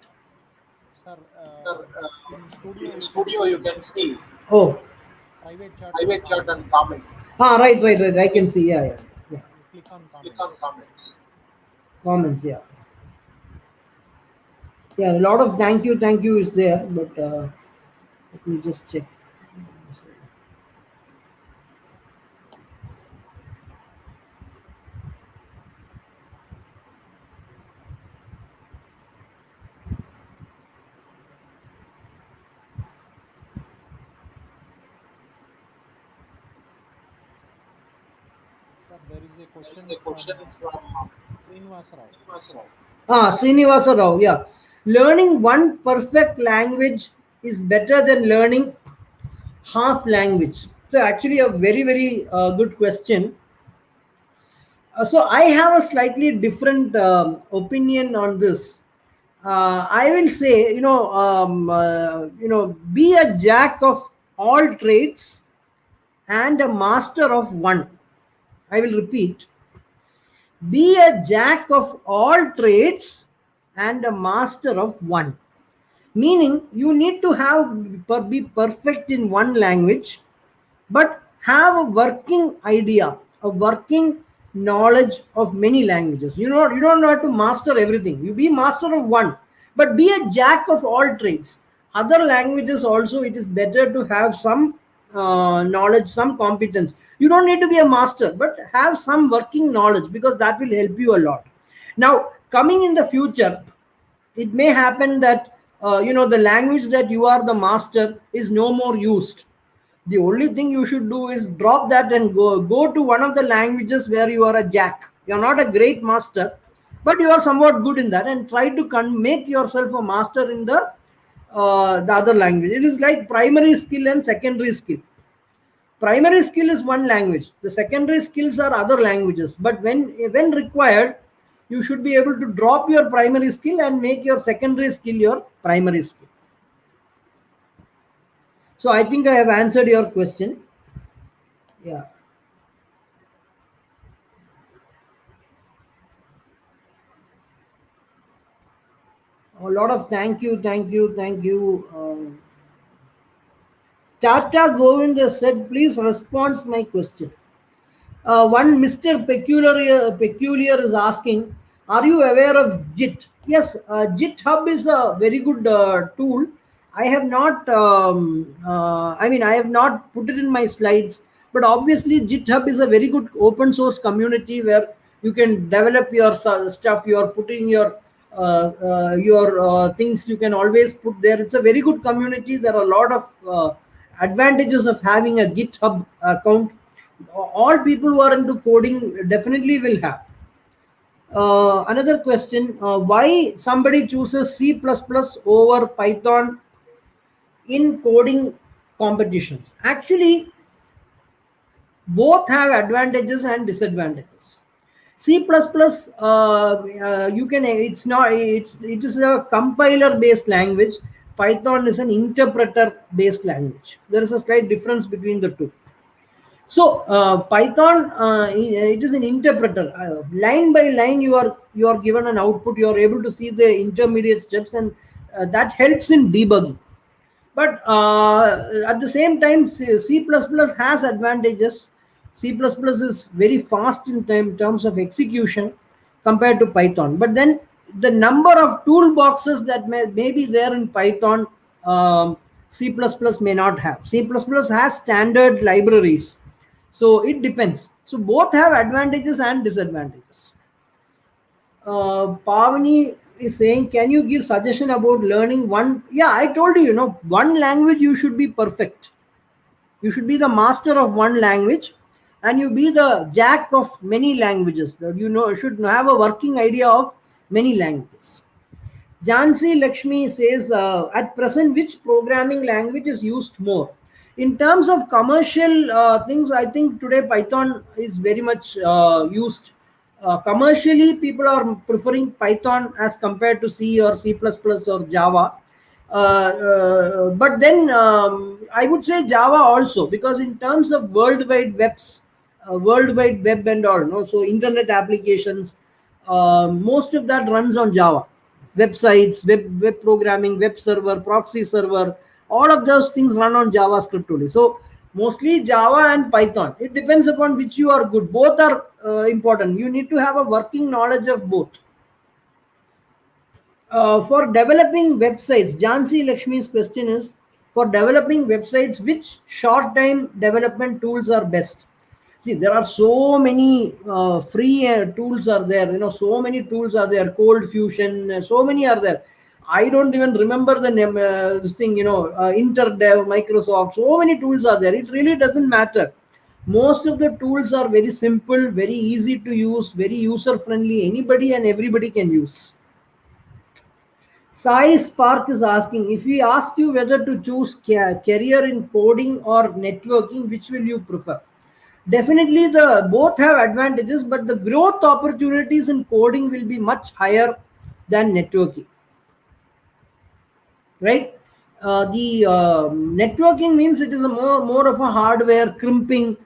C: Sir,
A: Sir,
C: in studio,
A: in studio you can see.
B: Oh,
C: private chat and comment.
B: Right. I can see. Yeah.
C: You click on
A: Click
C: comments.
A: on comments.
B: Comments. Yeah. A lot of thank you is there, but let me just check.
C: Sir, there is a
A: There
C: question
A: is a question
C: from
A: from
C: Srinivas Rao.
B: Srinivasa Rao. Yeah. Learning one perfect language is better than learning half language. So actually, a very good question. So I have a slightly different opinion on this. I will say, be a jack of all trades and a master of one. I will repeat: be a jack of all trades and a master of one. Meaning, you need to be perfect in one language, but have a working idea, a working knowledge of many languages. You don't have to master everything. You be master of one, but be a jack of all trades. Other languages also, it is better to have some knowledge, some competence. You don't need to be a master, but have some working knowledge, because that will help you a lot. Now, coming in the future, it may happen that the language that you are the master is no more used. The only thing you should do is drop that and go to one of the languages where you are a jack. You're not a great master, but you are somewhat good in that, and try to make yourself a master in the other language. It is like primary skill and secondary skill. Primary skill is one language, the secondary skills are other languages, but when required, you should be able to drop your primary skill and make your secondary skill your primary skill. So I think I have answered your question. Yeah. A lot of thank you. Tata Govind has said, please respond my question. One Mr. Peculiar is asking, are you aware of JIT? Yes, GitHub is a very good tool. I have not, I have not put it in my slides, but obviously GitHub is a very good open source community where you can develop your stuff. You are putting your things. You can always put there. It's a very good community. There are a lot of advantages of having a GitHub account. All people who are into coding definitely will have. Another question: why somebody chooses C++ over Python in coding competitions? Actually, both have advantages and disadvantages. C++, you can, it's not, it is a compiler based language. Python is an interpreter based language. There is a slight difference between the two. So Python, it is an interpreter. Line by line, you are given an output. You are able to see the intermediate steps, and that helps in debugging. But at the same time, C++ has advantages. C++ is very fast in terms of execution compared to Python. But then the number of toolboxes that may be there in Python, C++ may not have. C++ has standard libraries. So it depends. So both have advantages and disadvantages. Pavani is saying, can you give suggestion about learning one? Yeah, I told you, one language you should be perfect. You should be the master of one language, and you be the jack of many languages. Should have a working idea of many languages. Jansi Lakshmi says, at present, which programming language is used more? In terms of commercial things, I think today Python is very much used. Commercially, people are preferring Python as compared to C or C++ or Java. But then I would say Java also, because in terms of World Wide Web and all, so internet applications, most of that runs on Java. Websites, web programming, web server, proxy server, all of those things run on JavaScript only. So Mostly Java and Python. It depends upon which you are good. Both are important. You need to have a working knowledge of both. For developing websites, Jansi Lakshmi's question is, for developing websites, which short time development tools are best? See, there are so many free tools are there. So many tools are there. Cold Fusion, so many are there. I don't even remember the name. This thing, Interdev, Microsoft. So many tools are there. It really doesn't matter. Most of the tools are very simple, very easy to use, very user friendly. Anybody and everybody can use. Sai Spark is asking, if we ask you whether to choose career in coding or networking, which will you prefer? Definitely, the both have advantages, but the growth opportunities in coding will be much higher than networking. Right? The networking means it is a more of a hardware crimping,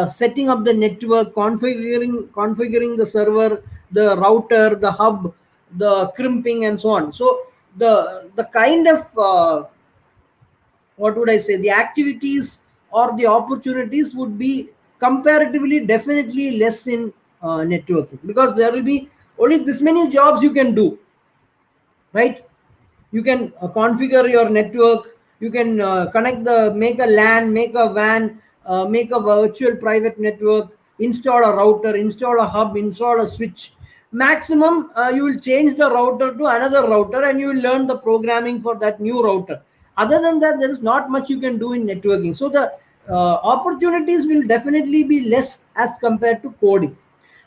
B: setting up the network, configuring the server, the router, the hub, the crimping, and so on. So the kind of what would I say, the activities or the opportunities would be comparatively definitely less in networking, because there will be only this many jobs you can do, right? You can configure your network, you can make a LAN, make a WAN, make a virtual private network, install a router, install a hub, install a switch. Maximum you will change the router to another router and you will learn the programming for that new router. Other than that, there is not much you can do in networking. So the opportunities will definitely be less as compared to coding.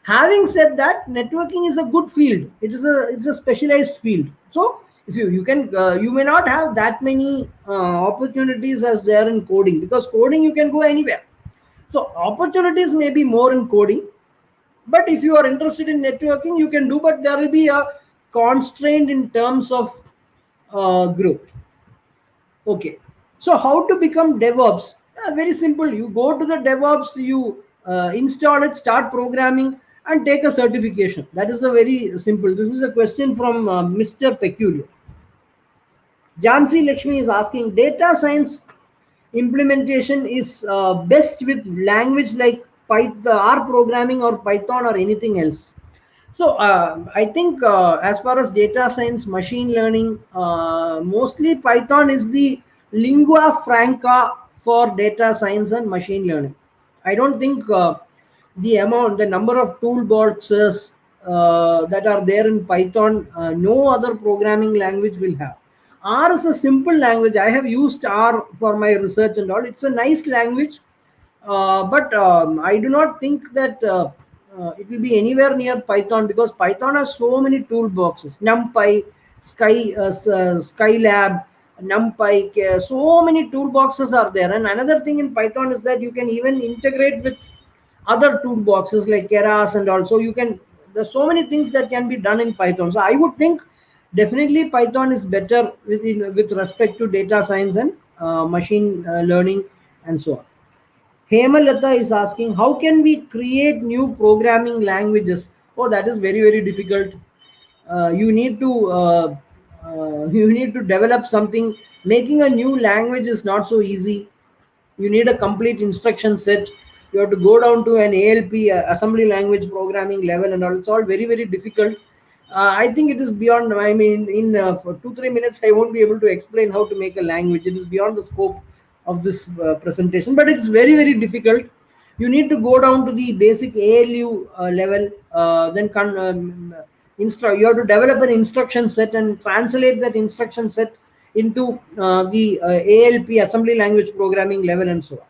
B: Having said that, networking is a good field. It's a specialized field. So if you may not have that many opportunities as there in coding, because coding you can go anywhere. So opportunities may be more in coding, but if you are interested in networking, you can do, but there will be a constraint in terms of growth. Okay, so how to become DevOps? Very simple. You go to the DevOps, you install it, start programming, and take a certification. That is a very simple. This is a question from Mr. Peculiar. Jansi Lakshmi is asking, data science implementation is best with language like Python, R programming, or Python, or anything else? So I think as far as data science, machine learning, mostly Python is the lingua franca for data science and machine learning. I don't think the number of toolboxes that are there in Python, no other programming language will have. R is a simple language. I have used R for my research and all. It's a nice language, but I do not think that it will be anywhere near Python, because Python has so many toolboxes. NumPy, Skylab, NumPy, so many toolboxes are there. And another thing in Python is that you can even integrate with other toolboxes like Keras, and also there's so many things that can be done in Python. So I would think definitely Python is better with respect to data science and machine learning and so on. Hemalata is asking, how can we create new programming languages? Oh, that is very, very difficult. You need to develop something. Making a new language is not so easy. You need a complete instruction set. You have to go down to an ALP, assembly language programming level, and all. It's all very, very difficult. I think it is beyond. I mean, in for 2-3 minutes, I won't be able to explain how to make a language. It is beyond the scope of this presentation, but it's very, very difficult. You need to go down to the basic ALU level, then you have to develop an instruction set and translate that instruction set into the ALP, assembly language programming level, and so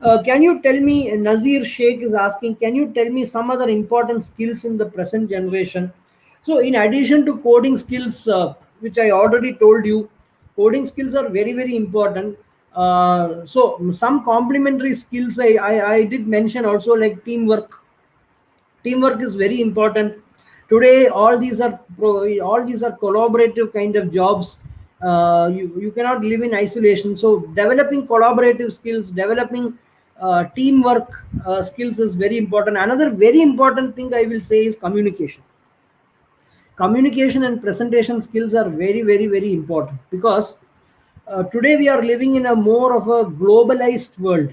B: on. Can you tell me, Nazir Sheikh is asking, can you tell me some other important skills in the present generation? So in addition to coding skills, which I already told you, coding skills are very, very important. So some complementary skills I did mention also, like teamwork. Teamwork is very important. Today, all these are collaborative kind of jobs. You cannot live in isolation. So developing collaborative skills, developing teamwork skills is very important. Another very important thing I will say is communication. Communication and presentation skills are very, very, very important, because Today we are living in a more of a globalized world.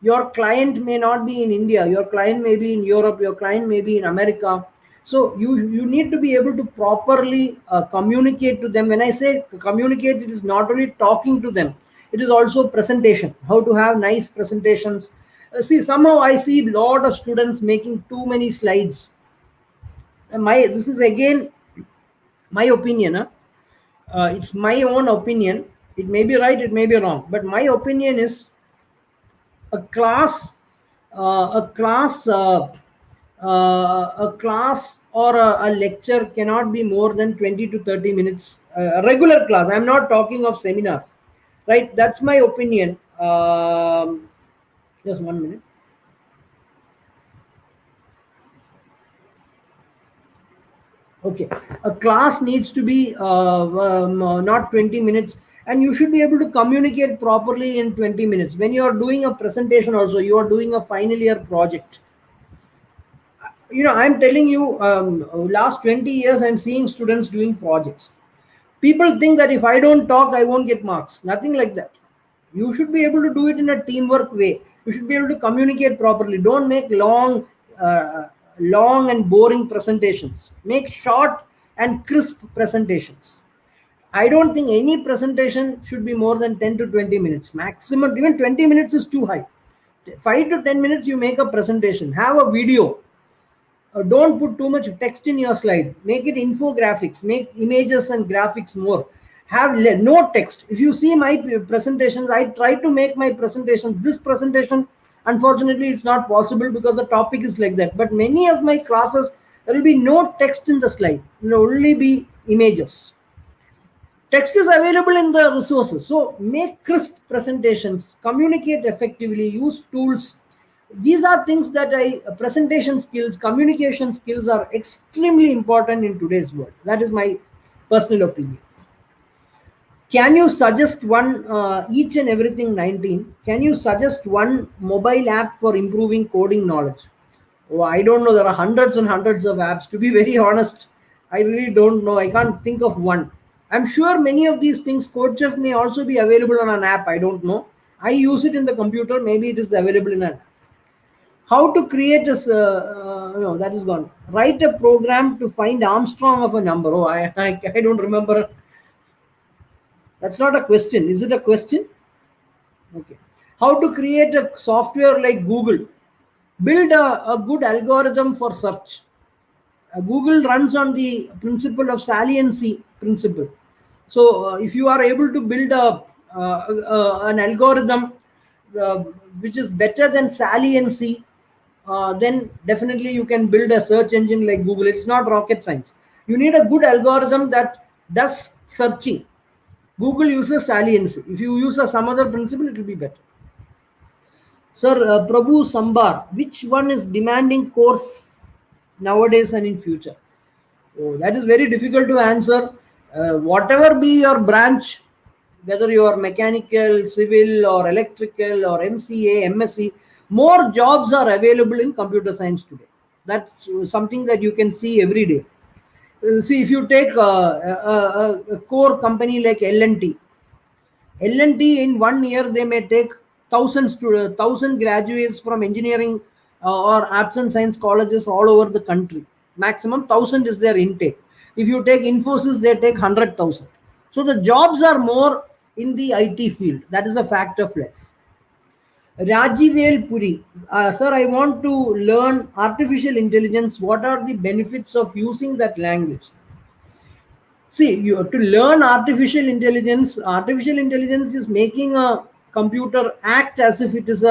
B: Your client may not be in India, your client may be in Europe, your client may be in America. So you need to be able to properly communicate to them. When I say communicate, it is not only talking to them, it is also presentation, how to have nice presentations. See, somehow I see a lot of students making too many slides. My This is again my opinion, huh? It's my own opinion. It may be right, it may be wrong, but my opinion is a class a class a class or a lecture cannot be more than 20 to 30 minutes. A regular class, I'm not talking of seminars, right? That's my opinion. Just 1 minute. Okay, a class needs to be not 20 minutes, and you should be able to communicate properly in 20 minutes. When you are doing a presentation, also, you are doing a final year project. I'm telling you, last 20 years, I'm seeing students doing projects. People think that if I don't talk, I won't get marks. Nothing like that. You should be able to do it in a teamwork way. You should be able to communicate properly. Don't make long and boring presentations. Make short and crisp presentations. I don't think any presentation should be more than 10 to 20 minutes. Maximum, even 20 minutes is too high. 5 to 10 minutes, you make a presentation. Have a video. Don't put too much text in your slide. Make it infographics. Make images and graphics more. Have no text. If you see my presentations, I try to make my presentation. This presentation, unfortunately, it's not possible because the topic is like that. But many of my classes, there will be no text in the slide. It will only be images. Text is available in the resources. So make crisp presentations, communicate effectively, use tools. These are things that presentation skills, communication skills are extremely important in today's world. That is my personal opinion. Can you suggest one, each and everything 19? Can you suggest one mobile app for improving coding knowledge? Oh, I don't know. There are hundreds and hundreds of apps. To be very honest, I really don't know. I can't think of one. I'm sure many of these things, CodeChef may also be available on an app. I don't know. I use it in the computer. Maybe it is available in an app. How to create a no, that is gone. Write a program to find Armstrong of a number. Oh, I don't remember. That's not a question. Is it a question? Okay. How to create a software like Google? Build a good algorithm for search. Google runs on the principle of saliency principle. So if you are able to build an algorithm which is better than saliency, then definitely you can build a search engine like Google. It's not rocket science. You need a good algorithm that does searching. Google uses saliency. If you use some other principle, it will be better. Sir, Prabhu Sambar, which one is demanding course nowadays and in future? Oh, that is very difficult to answer. Whatever be your branch, whether you are mechanical, civil, or electrical, or MCA, MSc, more jobs are available in computer science today. That's something that you can see every day. See, if you take a core company like L&T, L&T in 1 year they may take 1,000 graduates from engineering or arts and science colleges all over the country. Maximum 1,000 is their intake. If you take Infosys, they take 100,000. So the jobs are more in the IT field. That is a fact of life. Rajivel Puri, sir, I want to learn artificial intelligence. What are the benefits of using that language? See, you to learn artificial intelligence is making a computer act as if it is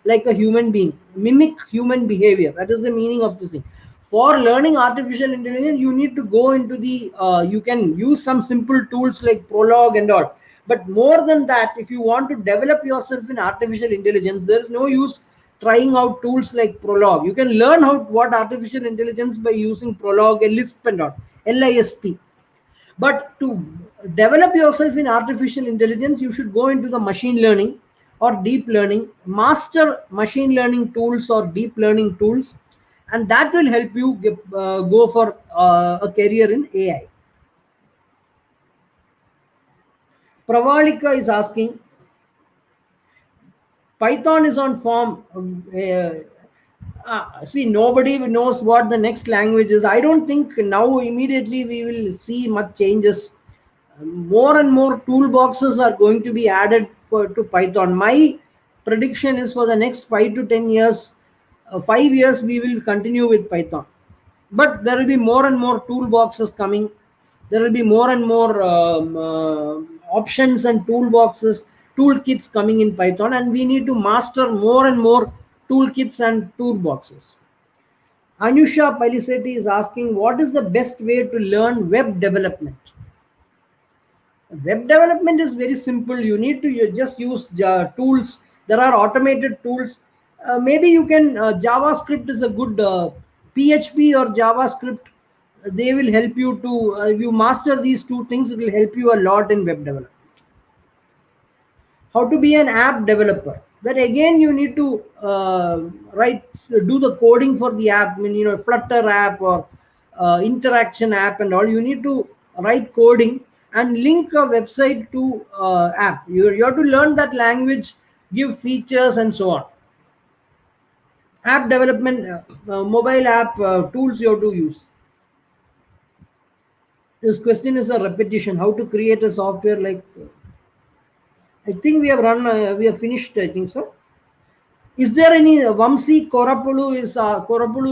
B: like a human being, mimic human behavior. That is the meaning of this thing. For learning artificial intelligence, you need to go into the you can use some simple tools like Prolog and all. But more than that, if you want to develop yourself in artificial intelligence, there is no use trying out tools like Prolog. You can learn what artificial intelligence by using Prolog, Lisp and all, LISP. But to develop yourself in artificial intelligence, you should go into the machine learning or deep learning, master machine learning tools or deep learning tools, and that will help you go for a career in AI. Pravalika is asking, Python is on form. See, nobody knows what the next language is. I don't think now immediately we will see much changes. More and more toolboxes are going to be added to Python. My prediction is for the next 5 to 10 years, 5 years we will continue with Python. But there will be more and more toolboxes coming. There will be more and more options and toolboxes, toolkits coming in Python, and we need to master more and more toolkits and toolboxes. Anusha Palisetti is asking, what is the best way to learn web development? Web development is very simple. You need to just use tools. There are automated tools. Maybe you can, JavaScript is a good, PHP or JavaScript. They will help you to, if you master these two things, it will help you a lot in web development. How to be an app developer? That again, you need to do the coding for the app. I mean, Flutter app or interaction app and all. You need to write coding and link a website to app. You have to learn that language, give features and so on. App development, mobile app tools you have to use. This question is a repetition. How to create a software like... I think we have finished, I think so. Is there any, Vamsi Korapulu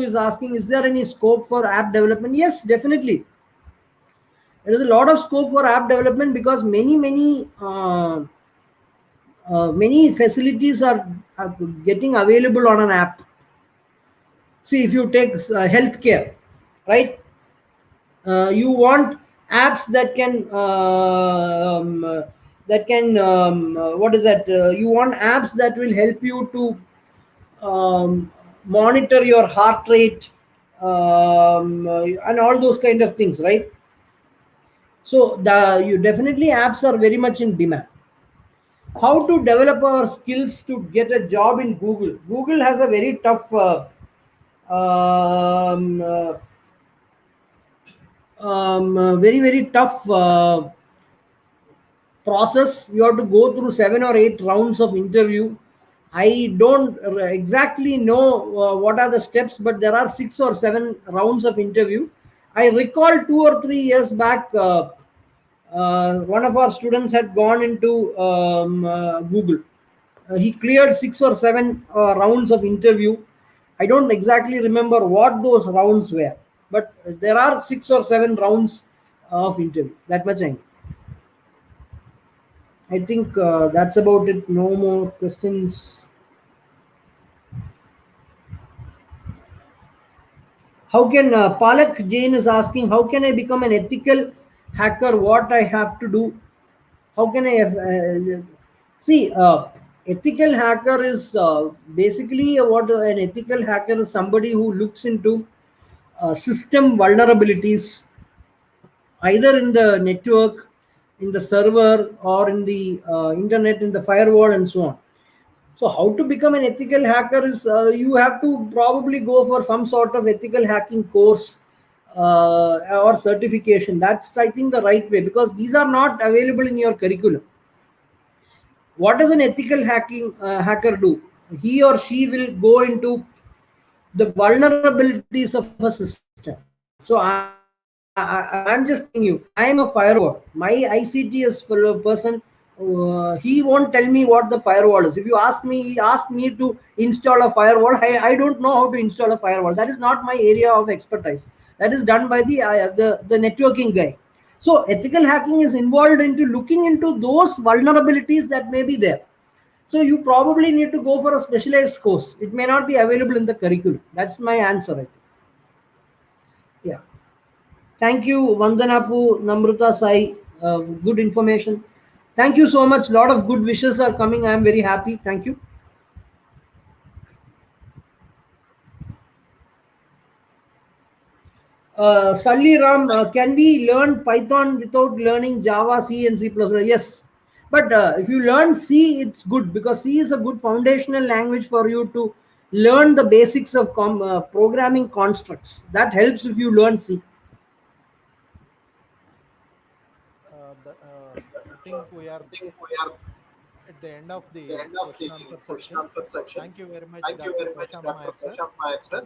B: is asking, is there any scope for app development? Yes, definitely. There is a lot of scope for app development because many facilities are getting available on an app. See, if you take healthcare, right? You want apps that can what is that? You want apps that will help you to monitor your heart rate and all those kind of things, right? So you definitely apps are very much in demand. How to develop our skills to get a job in Google? Google has a very tough very tough process. You have to go through 7 or 8 rounds of interview. I don't exactly know what are the steps, but there are 6 or 7 rounds of interview. I recall 2 or 3 years back, one of our students had gone into Google. He cleared 6 or 7 rounds of interview. I don't exactly remember what those rounds were, but there are 6 or 7 rounds of interview. That much I know. I think that's about it. No more questions. How can Palak Jain is asking, how can I become an ethical hacker? What I have to do? How can I see? Ethical hacker is basically what an ethical hacker is. Somebody who looks into system vulnerabilities, either in the network, in the server, or in the internet, in the firewall, and so on. So how to become an ethical hacker is you have to probably go for some sort of ethical hacking course or certification. That's, I think, the right way, because these are not available in your curriculum. What does an ethical hacker do? He or she will go into the vulnerabilities of a system. So I'm just telling you, I am a firewall. My ICTS person, he won't tell me what the firewall is. If you ask me to install a firewall, I don't know how to install a firewall. That is not my area of expertise. That is done by the networking guy. So ethical hacking is involved into looking into those vulnerabilities that may be there. So you probably need to go for a specialized course. It may not be available in the curriculum. That's my answer, I think. Yeah. Thank you, Vandanapu, Namruta Sai. Good information. Thank you so much. A lot of good wishes are coming. I am very happy. Thank you. Salli Ram, can we learn Python without learning Java, C, and C++? Yes. But if you learn C, it's good, because C is a good foundational language for you to learn the basics of programming constructs. That helps if you learn C.
C: think we are at the end of the question answer section. Thank you very much, Dr. Prashant Nayak sir,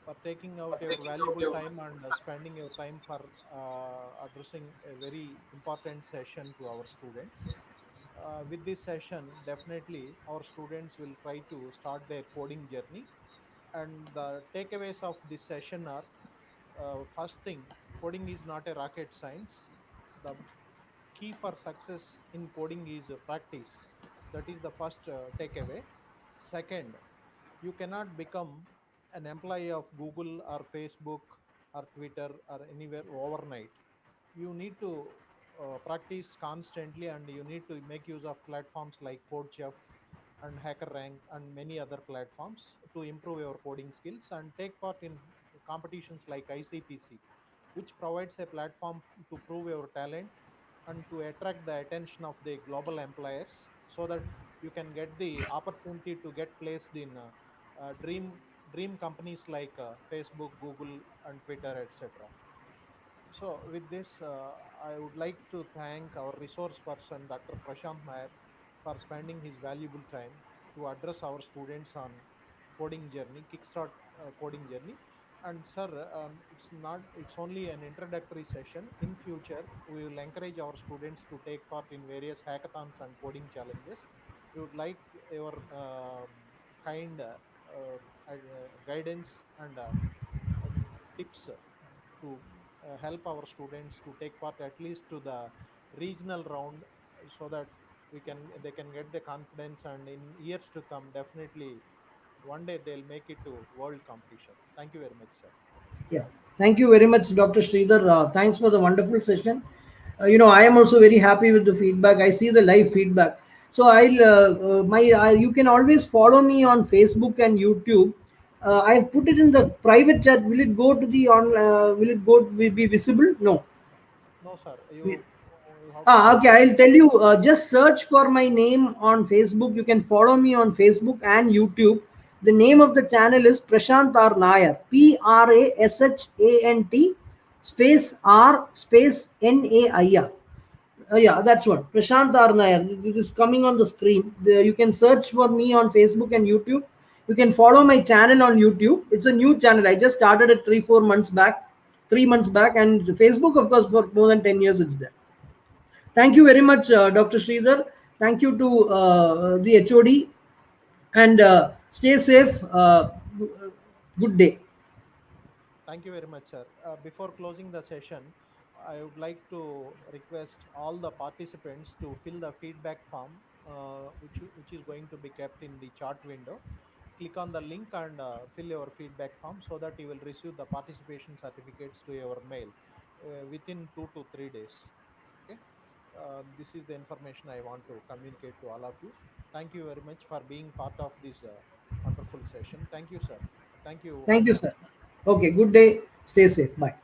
C: for taking out your valuable time and spending your time for addressing a very important session to our students. With this session, definitely our students will try to start their coding journey. And the takeaways of this session are, first thing, coding is not a rocket science. The key for success in coding is practice. That is the first takeaway. Second, you cannot become an employee of Google or Facebook or Twitter or anywhere overnight. You need to practice constantly, and you need to make use of platforms like CodeChef and HackerRank and many other platforms to improve your coding skills, and take part in competitions like ICPC, which provides a platform to prove your talent and to attract the attention of the global employers, so that you can get the opportunity to get placed in dream companies like Facebook, Google, and Twitter, etc. So, with this, I would like to thank our resource person, Dr. Prashant Nair, for spending his valuable time to address our students on coding journey, kickstart coding journey. And sir, it's only an introductory session. In future, we will encourage our students to take part in various hackathons and coding challenges. We would like your kind guidance and tips to help our students to take part at least to the regional round, so that they can get the confidence, and in years to come, definitely one day they'll make it to world competition. Thank you very much, sir.
B: Yeah. Thank you very much, Dr. Sridhar. Thanks for the wonderful session. I am also very happy with the feedback. I see the live feedback. So you can always follow me on Facebook and YouTube. I've put it in the private chat. Will it go to the on? Will be visible? No.
C: No, sir, you have to
B: Okay,
C: mention.
B: I'll tell you. Just search for my name on Facebook. You can follow me on Facebook and YouTube. The name of the channel is Prashant R Nair. Prashant space R space NAIR. Yeah, that's what Prashant R Nair. It is coming on the screen. You can search for me on Facebook and YouTube. You can follow my channel on YouTube. It's a new channel. I just started it 3 4 months back, 3 months back, and Facebook, of course, for more than 10 years, it's there. Thank you very much, Dr. Sridhar. Thank you to the HOD, and stay safe. Good day.
C: Thank you very much, sir. Before closing the session, I would like to request all the participants to fill the feedback form, which is going to be kept in the chat window. Click on the link and fill your feedback form, so that you will receive the participation certificates to your mail within 2 to 3 days. Okay. This is the information I want to communicate to all of you. Thank you very much for being part of this wonderful session. Thank you, sir. Thank you,
B: Thank you,
C: Dr.
B: sir. Okay, good day. Stay safe. Bye.